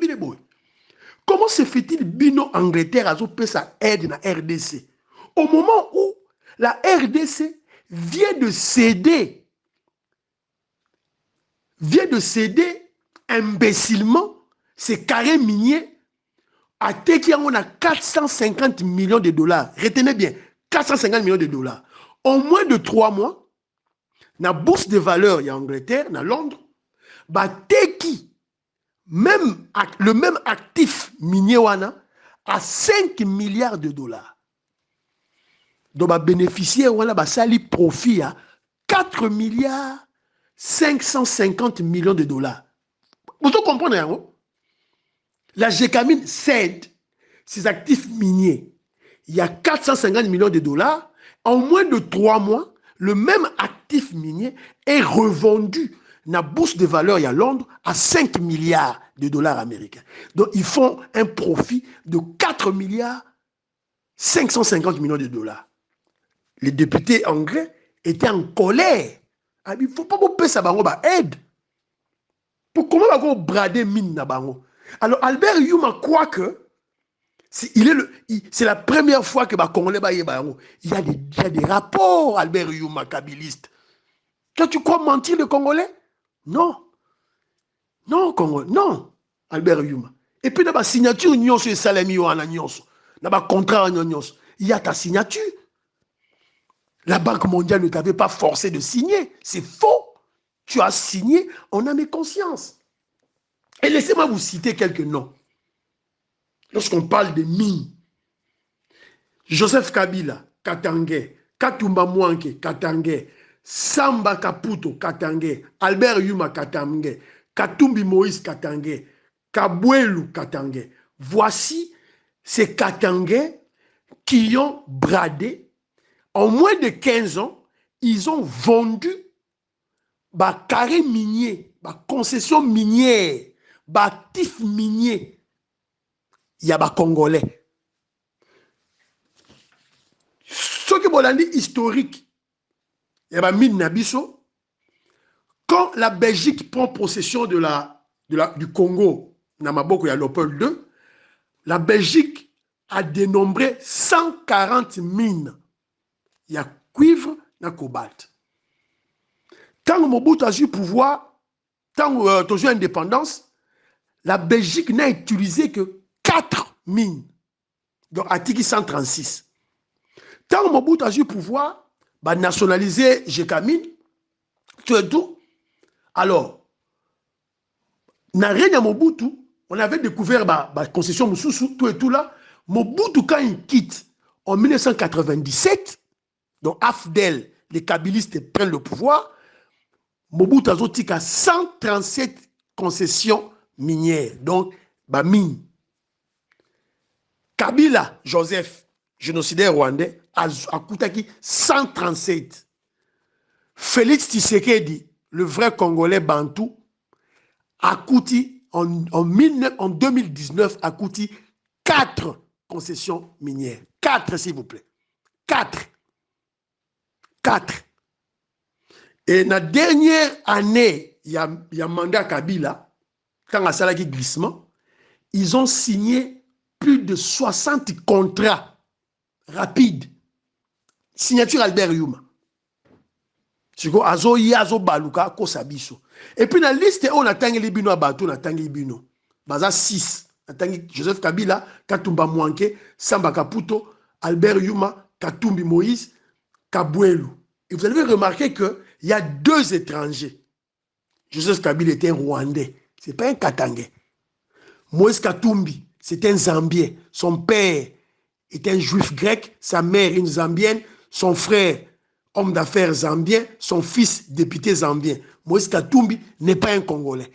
comment se fait-il bino Angleterre à sa aide dans la RDC? Au moment où la RDC vient de céder imbécilement ces carrés miniers à Teki, on a 450 millions de dollars. Retenez bien, 450 millions de dollars. En moins de 3 mois, dans la bourse de valeur, il y a Angleterre, dans Londres, Teki, le même actif minier à 5 milliards de dollars. Donc, bénéficiaire, ça lui profit à 4 milliards 550 millions de dollars. Vous comprenez, hein? La Gécamine cède ses actifs miniers. Il y a 450 millions de dollars. En moins de 3 mois, le même actif minier est revendu dans la bourse de valeur à Londres à 5 milliards de dollars américains. Donc, ils font un profit de 4 milliards 550 millions de dollars. Les députés anglais étaient en colère. Il ne faut pas que ça aide. Pour comment on va brader mine na bango? Alors, Albert Youma croit que c'est la première fois que les Congolais il y a des rapports, Albert Youma, kabiliste. Toi, tu crois mentir les Congolais? Non. Non, Congolais. Non, Albert Youma. Et puis, dans la signature, il y a ta signature. La Banque mondiale ne t'avait pas forcé de signer. C'est faux. Tu as signé en âme et conscience. Et laissez-moi vous citer quelques noms. Lorsqu'on parle de mines, Joseph Kabila, Katangé, Katumba Mwanke, Katangé, Samba Kaputo, Katangé, Albert Youma, Katangé, Katumbi Moïse, Katangé, Kabwelu, Katangé. Voici ces Katangé qui ont bradé. En moins de 15 ans, ils ont vendu carré minier, concession minière, actif minier. Il y a des Congolais. Ce qui est historique, il y a des mines Nabiso. Quand la Belgique prend possession du Congo, Namaboko et Léopold II, la Belgique a dénombré 140 mines. Il y a cuivre et cobalt. Quand Mobutu a eu pouvoir, tant qu'il a eu indépendance, la Belgique n'a utilisé que 4 mines. Donc, article 136. Tant que Mobutu a eu pouvoir, nationaliser Gécamine, tout. Alors, dans le règne de Mobutu, on avait découvert la concession Moussoussou, tout et tout là. Mobutu, quand il quitte en 1997, donc AFDEL, les kabilistes prennent le pouvoir, Mobutu a 137 concessions minières, donc mine. Kabila, Joseph, génocidaire rwandais, a coûté 137. Félix Tshisekedi, le vrai Congolais bantou, a coûté en 2019 a coûté 4 concessions minières. 4, s'il vous plaît. 4. 4. Et dans la dernière année, il y a mandat Kabila, quand il y a glissement, ils ont signé plus de 60 contrats rapides. Signature Albert Yuma. Et puis dans la liste, on a tangi libino à bateau, on a tangi libino. Baza 6. Joseph Kabila, Katumba Mwanke, Samba Kaputo, Albert Yuma, Katumbi Moïse, Kabouelou. Et vous avez remarqué qu'il y a 2 étrangers. Joseph Kabila était un Rwandais. Ce n'est pas un Katangais. Moïse Katumbi, c'est un Zambien. Son père est un juif grec, sa mère une Zambienne, son frère homme d'affaires zambien, son fils député zambien. Moïse Katumbi n'est pas un Congolais,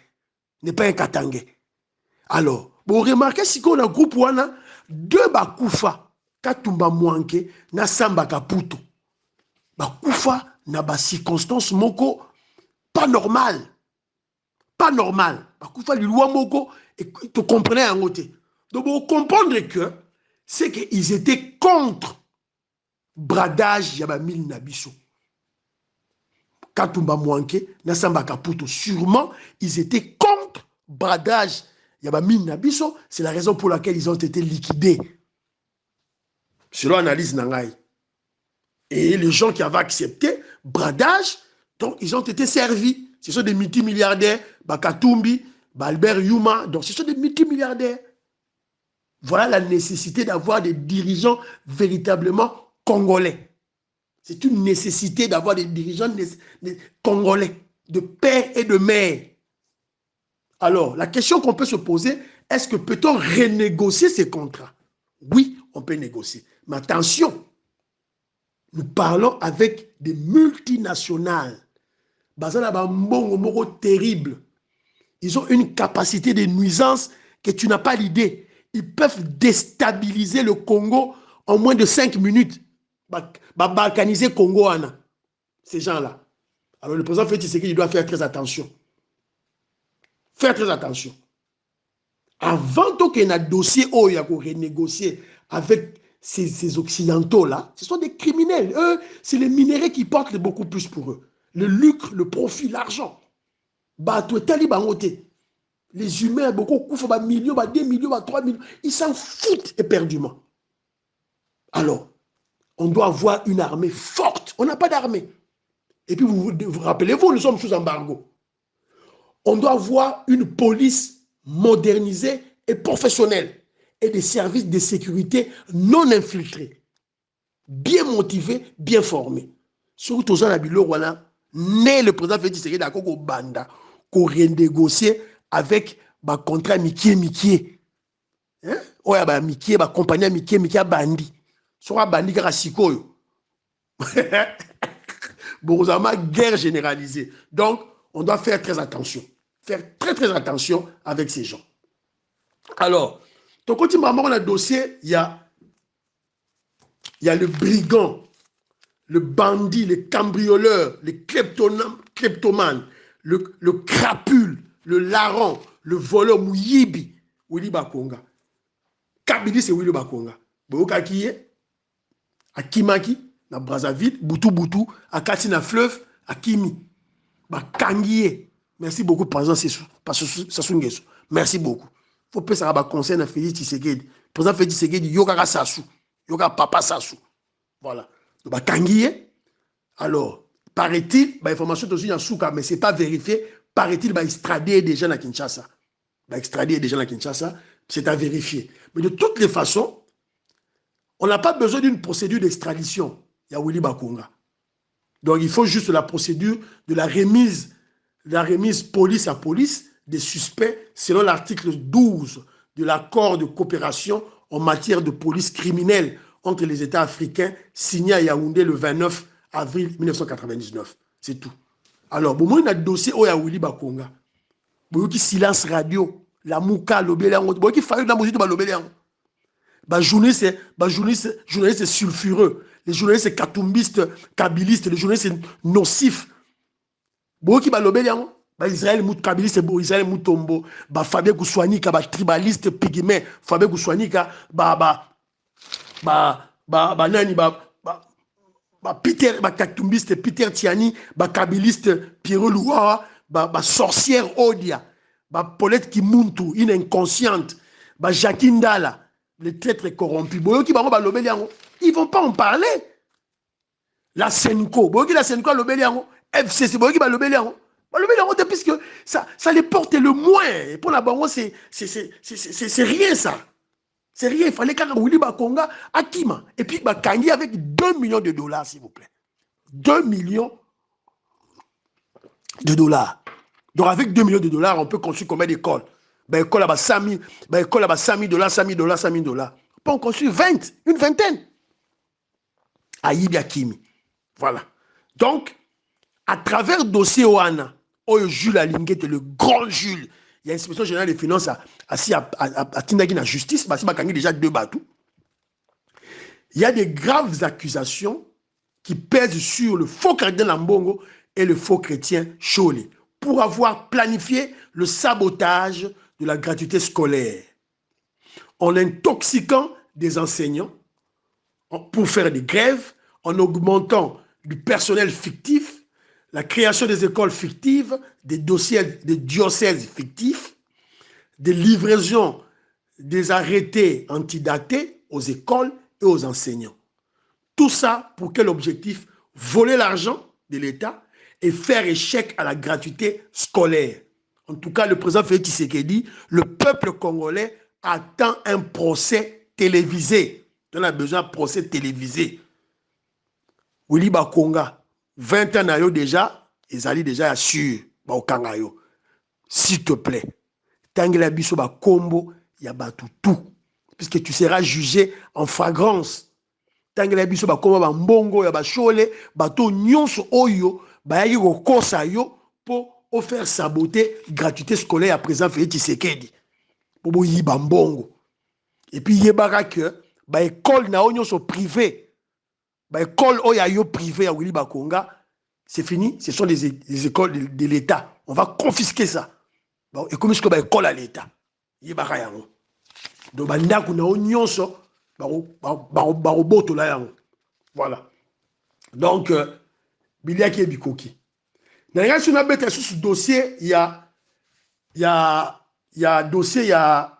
n'est pas un Katangais. Alors, vous remarquez si on a un groupe où on a 2 Bakoufa, Katumba Mwanke, na Samba Kaputo. Bakoufa na ba circonstance moko pas normal. Pas normal. Bakoufa li loi moko et tu comprenez en côté. Donc vous comprenez que c'est qu'ils étaient contre bradage yaba mil nabiso. Katumba Mwanke, Nassamba Kaputo, sûrement ils étaient contre bradage yaba mil nabiso, c'est la raison pour laquelle ils ont été liquidés. Selon l'analyse Nangaï. Et les gens qui avaient accepté bradage, donc ils ont été servis. Ce sont des multimilliardaires, Katumbi, Albert Yuma, donc ce sont des multimilliardaires. Voilà la nécessité d'avoir des dirigeants véritablement congolais. C'est une nécessité d'avoir des dirigeants congolais, de père et de mère. Alors, la question qu'on peut se poser, est-ce que peut-on renégocier ces contrats? Oui, on peut négocier. Mais attention, nous parlons avec des multinationales. Bazana ba mbongo moko terrible. Ils ont une capacité de nuisance que tu n'as pas l'idée. Ils peuvent déstabiliser le Congo en moins de 5 minutes. Balkaniser le Congo, Anna. Ces gens-là. Alors le président Félix Tshisekedi doit faire très attention. Faire très attention. Avant qu'il y ait un dossier où il y a qu'on renégocier avec ces occidentaux-là, ce sont des criminels. Eux, c'est les minéraux qui portent beaucoup plus pour eux. Le lucre, le profit, l'argent. Les humains, beaucoup, millions, 2 millions, 3 millions, ils s'en foutent éperdument. Alors, on doit avoir une armée forte. On n'a pas d'armée. Et puis, vous rappelez-vous, nous sommes sous embargo. On doit avoir une police modernisée et professionnelle et des services de sécurité non infiltrés, bien motivés, bien formés. Surtout, dans la bilo, le président Félix Tshisekedi a banda qu'on renégocier avec un contrat mikie. Hein? Oh, ya ba mikie, ba compagnie mikie bandi. Soit bandi kaka sikoyo. Bon, guerre généralisée. Donc, on doit faire très attention. Faire très très attention avec ces gens. Alors, ton côté, maman, on a dossier, il y a le brigand, le bandit, le cambrioleur, le kleptomane, le crapule, le larron, le voleur Mouyibi, Willy Bakonga. Kabili, c'est Willy Bakonga. Boyoka qui est à Kimaki, na Brazzaville, Boutou, à Katina Fleuve, à Kimi. Kangié. Merci beaucoup, président Sassou Nguesso. Merci beaucoup. Il faut que ça ait conseil à Félix Tshisekedi. Président Félix Tshisekedi, Yoga Sassou. Yoga Papa Sassou. Voilà. Donc, Kangié. Alors, paraît-il, l'information est aussi en Souka, mais ce n'est pas vérifié. Paraît-il, extrader des gens à Kinshasa. Extrader des gens à Kinshasa, c'est à vérifier. Mais de toutes les façons, on n'a pas besoin d'une procédure d'extradition. Il y a Willy Bakonga. Donc, il faut juste la procédure de la remise police à police des suspects selon l'article 12 de l'accord de coopération en matière de police criminelle entre les États africains signé à Yaoundé le 29 avril 1999. C'est tout. Alors, bon, il y a un dossier où il y a Willy Bakonga. Bon, il y a silence radio, la mouka, l'obéléango. Bon, il y a la musique de l'obéléango. Journalistes sulfureux, les journalistes katumbistes, kabilistes, les journalistes nocifs. Bon, qui va l'obéléango. Israël mout kabiliste, Israël moutombo, Fabien Goussouanika, tribaliste pygmée, Fabien Goussouanika, nani, Peter, Katumbiste, Peter Tiani, kabiliste Pierrot Louara, sorcière Odia, Paulette Kimuntu, une inconsciente, Jacqueline Dala, les traîtres corrompus. Ils ne vont pas en parler. La Senko, la Senko, FCC, puisque ça les porte le moins. Pour la banque, c'est rien ça. C'est rien. Il fallait qu'un Willy Bakonga Akima. Et puis, Kangi avec 2 millions de dollars, s'il vous plaît. 2 millions de dollars. Donc, avec 2 millions de dollars, on peut construire combien d'écoles? École à 100 000, école à 100 000 dollars, 100 000 dollars, 100 000 dollars. On peut en construire 20, une vingtaine. Aïbi Akimi. Voilà. Donc, à travers le dossier Oana, Jules Alinguet, le grand Jules, il y a l'inspection générale des finances à Tindagi la justice, parce qu'il y a déjà 2 bateaux. Il y a des graves accusations qui pèsent sur le faux cardinal Lambongo et le faux chrétien Cholé pour avoir planifié le sabotage de la gratuité scolaire en intoxiquant des enseignants pour faire des grèves, en augmentant du personnel fictif, la création des écoles fictives, des diocèses fictifs, des livraisons des arrêtés antidatés aux écoles et aux enseignants. Tout ça pour quel objectif? Voler l'argent de l'État et faire échec à la gratuité scolaire. En tout cas, le président Félix Tshisekedi, le peuple congolais attend un procès télévisé. On a besoin d'un procès télévisé. Willy Bakonga, 20 ans déjà, ils allaient déjà assurer au Kangayo. S'il te plaît, Tangela Biso Bakombo, il y a tout. Puisque tu seras jugé en flagrance. Tangela Biso Bakombo, Bambongo, ya Bachole, Bato Nyonso Oyo, Bayagi Rokosa Yo, pour faire saboter gratuité scolaire à présent Félix Tshisekedi. Pour y Bambongo. Et puis, il y a que, l'école na Nyonso privé. L'école Oyayo privée à Willy Bakonga, c'est fini, ce sont les écoles de l'État. On va confisquer ça. Et comme est-ce que l'école à l'État? Donc, voilà. Donc, Biliaki et Bikoki. Dans le dossier, il y a dossier, il y a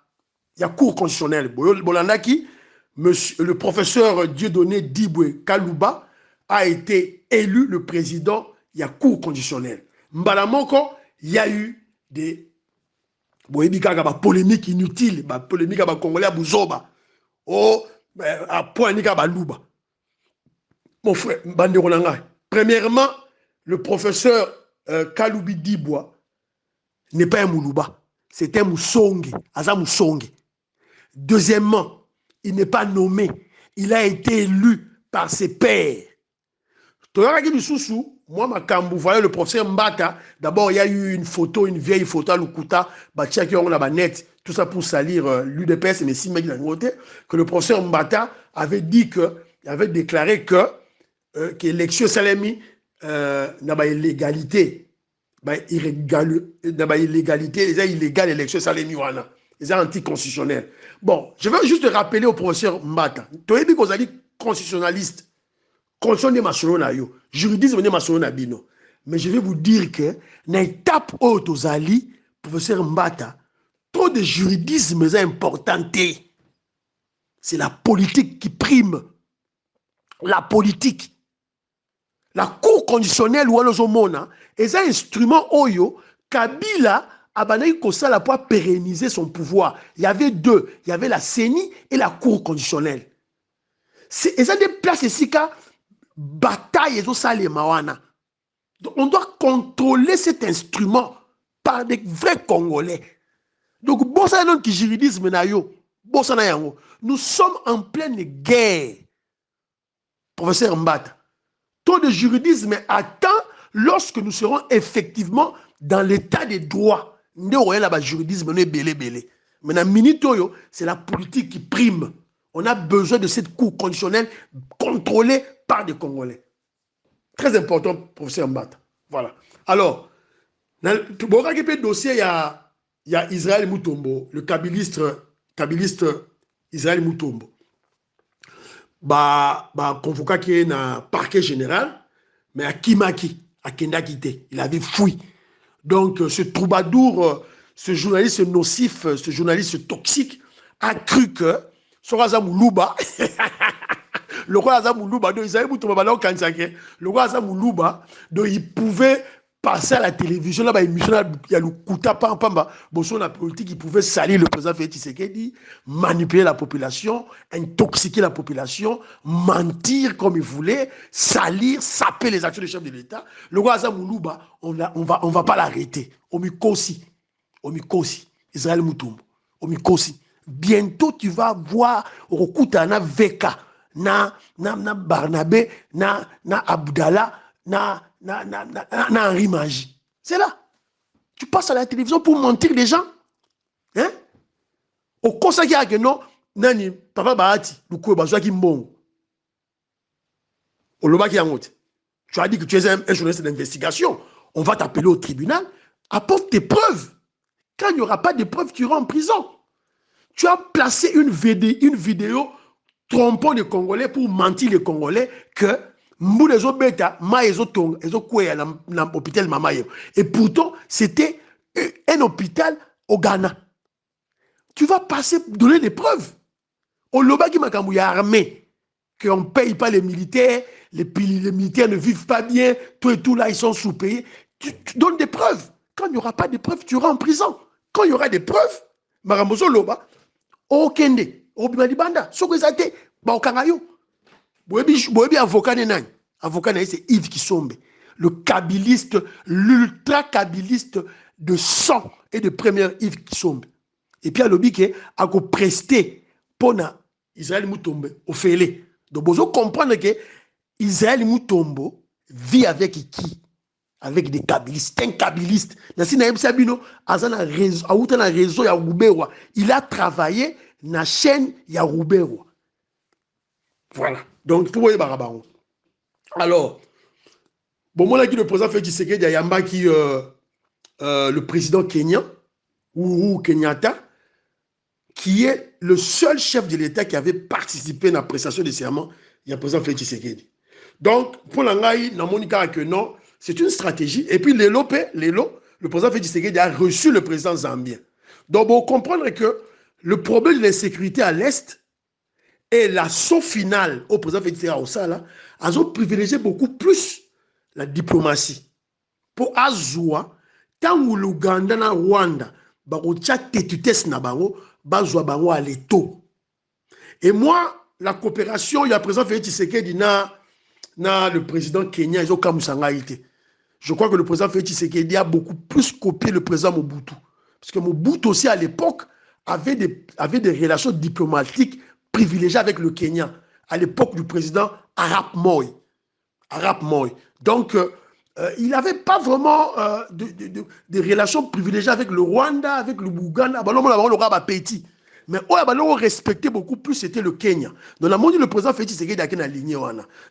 cours constitutionnel. Bolandaki, le professeur Dieudonné Diboué Kalouba a été élu le président, il y a cours conditionnel. Mbalamoko, il y a eu des polémiques inutiles, polémiques à Congolais à Bouzoba, à point à Louba. Mon frère, premièrement, le professeur Kaloubi Diboué n'est pas un Moulouba, c'est un Moussongue, Aza Moussongue. Deuxièmement, il n'est pas nommé. Il a été élu par ses pairs. Moi, Makambu, vous voyez le professeur Mbata, d'abord, il y a eu une photo, une vieille photo à Lukuta, tout ça pour salir l'UDPS, mais si que le professeur Mbata avait dit avait déclaré que l'élection Salemi n'a pas illégalité. Illégalité, il y a illégal l'élection Salemi Wana. C'est anticonstitutionnel. Bon, je veux juste rappeler au professeur Mbata. Tu as dit que vous avez dit constitutionnaliste. Constitution de Masolo yo. Juridisme de Masolo bino. Mais je vais vous dire que, dans l'étape où vous avez professeur Mbata, trop de juridisme est important. C'est la politique qui prime. La politique. La cour conditionnelle ou alors Zomona, est un instrument oyo, Kabila a pour pérenniser son pouvoir. Il y avait 2. Il y avait la CENI et la cour conditionnelle. Et ça des places ici qu'à bataille et ça les mawana. Donc on doit contrôler cet instrument par des vrais Congolais. Donc bossa non qui juridisme na yo, bossa na yango. Nous sommes en pleine guerre. Professeur Mbata. Taux de juridisme attend lorsque nous serons effectivement dans l'état des droits. Le juridisme est belé. Maintenant, c'est la politique qui prime. On a besoin de cette cour conditionnelle contrôlée par des Congolais. Très important, professeur Mbata. Voilà. Alors, Dans le dossier, il y a Israël Mutombo, le kabiliste Israël Mutombo. Convoqué qui est dans le parquet général, mais à Kimaki, à Kendakite, il avait fui. Donc, ce troubadour, ce journaliste nocif, ce journaliste toxique, a cru que Soraza Moulouba, le roi Azamoulouba, le roi Azamoulouba, il pouvait passer à la télévision, là, il y a le Kouta Pampamba, la politique, il pouvait salir le président Félix Tshisekedi, manipuler la population, intoxiquer la population, mentir comme il voulait, salir, saper les actions du chef de l'État. Le roi Azamoulouba, on va pas l'arrêter. Omikosi, Israël Moutoumbo, Omikosi. Bientôt, tu vas voir Okuta na Veka, na Barnabé, na Abdallah, na Henri Magie. C'est là. Tu passes à la télévision pour mentir les gens. Hein? Au conseil qui a que non, nani, papa Bahati, Lukou Bazouaki Kimbongo. Au Loba qui a honte. Tu as dit que tu es un journaliste d'investigation. On va t'appeler au tribunal. Apporte tes preuves. Quand il n'y aura pas de preuves, tu iras en prison. Tu as placé une vidéo trompant les Congolais pour mentir les Congolais que et pourtant, c'était un hôpital au Ghana. Tu vas donner des preuves. Au Lobaki Makambu, il y a armée, qu'on ne paye pas les militaires, les militaires ne vivent pas bien, tout et tout là, ils sont sous-payés. Tu donnes des preuves. Quand il n'y aura pas de preuves, tu iras en prison. Quand il y aura des preuves, Maramboso Loba, Okende, Obimalibanda, Sokozate, Baokangayo. Boebi avocat nenani. Avocat c'est Yves Kisombe, le kabiliste, l'ultra-kabiliste de sang et de première Yves Kisombe. Et puis à l'objet a presté pour Israël Mutombo au Félé. Donc vous comprenez que Israël Mutombo vit avec qui? Avec des kabilistes, un kabiliste. Il a travaillé dans la chaîne Yaroubewa. Voilà. Donc, tout le monde. Alors, bon, moi, le président Félix Tshisekedi, il y a le président kenyan, Uhuru Kenyatta, qui est le seul chef de l'État qui avait participé à la prestation de serment, il y a le président Félix Tshisekedi. Donc, pour l'angaï, dans mon cas, que non, c'est une stratégie. Et puis, le président Félix Tshisekedi a reçu le président zambien. Donc, vous comprenez que le problème de l'insécurité à l'Est, et l'assaut final au président Félix Tshisekedi, ils ont privilégié beaucoup plus la diplomatie. Pour Azoua, tant que l'Ouganda et le Rwanda, ils ont tétutesse na bango, bazwa bango à l'étau. Et moi, la coopération, il y a le président Félix Tshisekedi na le président kenyan, ils ont kamusangaïté. Je crois que le président Félix Tshisekedi a beaucoup plus copié le président Mobutu. Parce que Mobutu aussi, à l'époque, avait des relations diplomatiques privilégié avec le Kenya à l'époque du président Arap Moi. Donc, il n'avait pas vraiment de relations privilégiées avec le Rwanda, avec le Bouganda. Mais on respectait beaucoup plus, c'était le Kenya. Dans la monde, le président Félix Tshisekedi a lignée.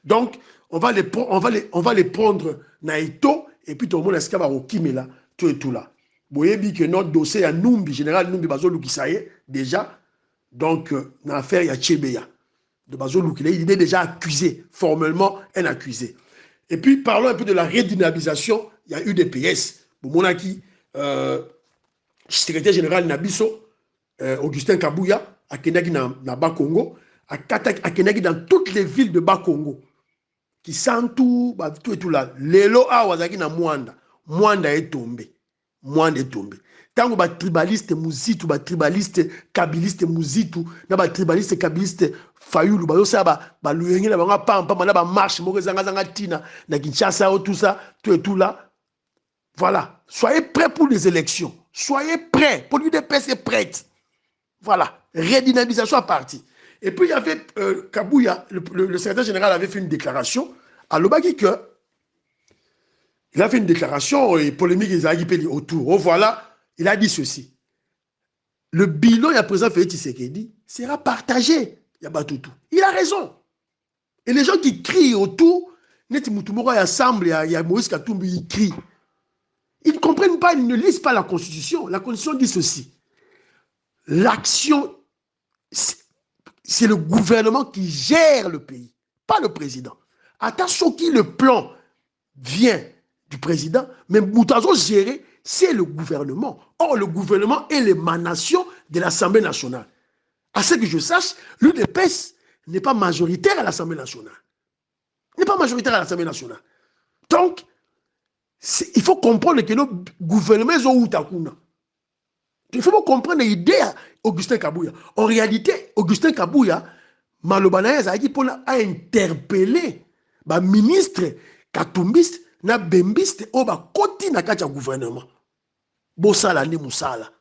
Donc, on va les prendre Naïto, et puis tout le monde est au Kimela, tout et tout là. Vous voyez que notre dossier à Numbi, général Numbi Bazolo Kisaye, déjà, donc, dans l'affaire, il y a Tchebeya. De Bazolo Kisaye, il est déjà accusé, formellement un accusé. Et puis, parlons un peu de la redynamisation. Il y a UDPS. Monaki, secrétaire général Nabiso, Augustin Kabouya, à Kenagi dans Bas-Congo, à Kenagi dans toutes les villes de Bas-Congo. Qui sentent tout et tout là. Lelo a wazaki na Mwanda. Mwanda est tombé. Tant que les tribalistes Mouzitu, les tribalistes kabilistes Mouzitu, les tribalistes kabilistes Fayoulou, les marche, tout et tout là. Voilà. Soyez prêts pour les élections. Soyez prêts. Pour l'UDPS est prête. Voilà. Redynamisation à partir. Et puis il y avait Kabouya, le secrétaire général avait fait une déclaration à l'Obagi que il a fait une déclaration et polémique autour. Oh, voilà. Il a dit ceci. Le bilan, il y a président Félix Tshisekedi, sera partagé. Il a raison. Et les gens qui crient autour, il y a Moïse Katumbi, ils crient. Ils ne comprennent pas, ils ne lisent pas la Constitution. La Constitution dit ceci. L'action, c'est le gouvernement qui gère le pays, pas le président. Attention qui le plan vient du président, mais Moutazo géré, c'est le gouvernement. Or, le gouvernement est l'émanation de l'Assemblée nationale. À ce que je sache, l'UDPS n'est pas majoritaire à l'Assemblée nationale. N'est pas majoritaire à l'Assemblée nationale. Donc, il faut comprendre que nos gouvernements sont où takuna. Il faut comprendre l'idée d'Augustin Kabouya. En réalité, Augustin Kabouya, Malobanaïs a dit pour interpeller le ministre Katumbiste, na Bembiste, au côté na katia gouvernement. Bossala ni Moussala.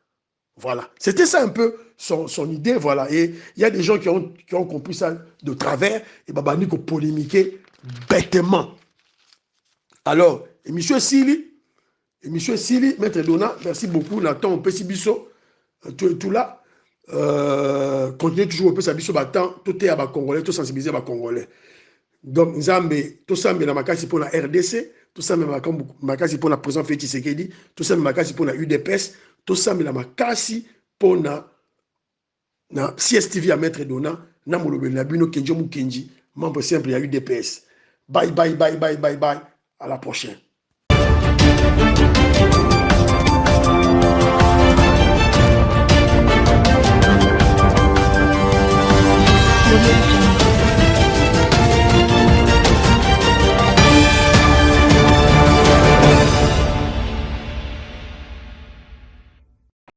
Voilà. C'était ça un peu son idée. Voilà. Et il y a des gens qui ont compris ça de travers et Babani qui ont polémiqué bêtement. Alors, émission Sili, Maître Dona, merci beaucoup. Nathan, on peut si biso, tout là. Continuez toujours un peu sa biso, tout est à Congolais, tout sensibiliser à Congolais. Donc, Nzambe, tout ça, mais la makasi pour la RDC, tout ça, mais la makasi pour la président Félix Tshisekedi, tout ça, mais la makasi pour la UDPS, tout ça, mais la makasi pour la CSTV à Maître Dona, na Molobe, na Bino Kenji Mukenji, membre simple à UDPS. Bye, bye, bye, bye, bye, bye. À la prochaine.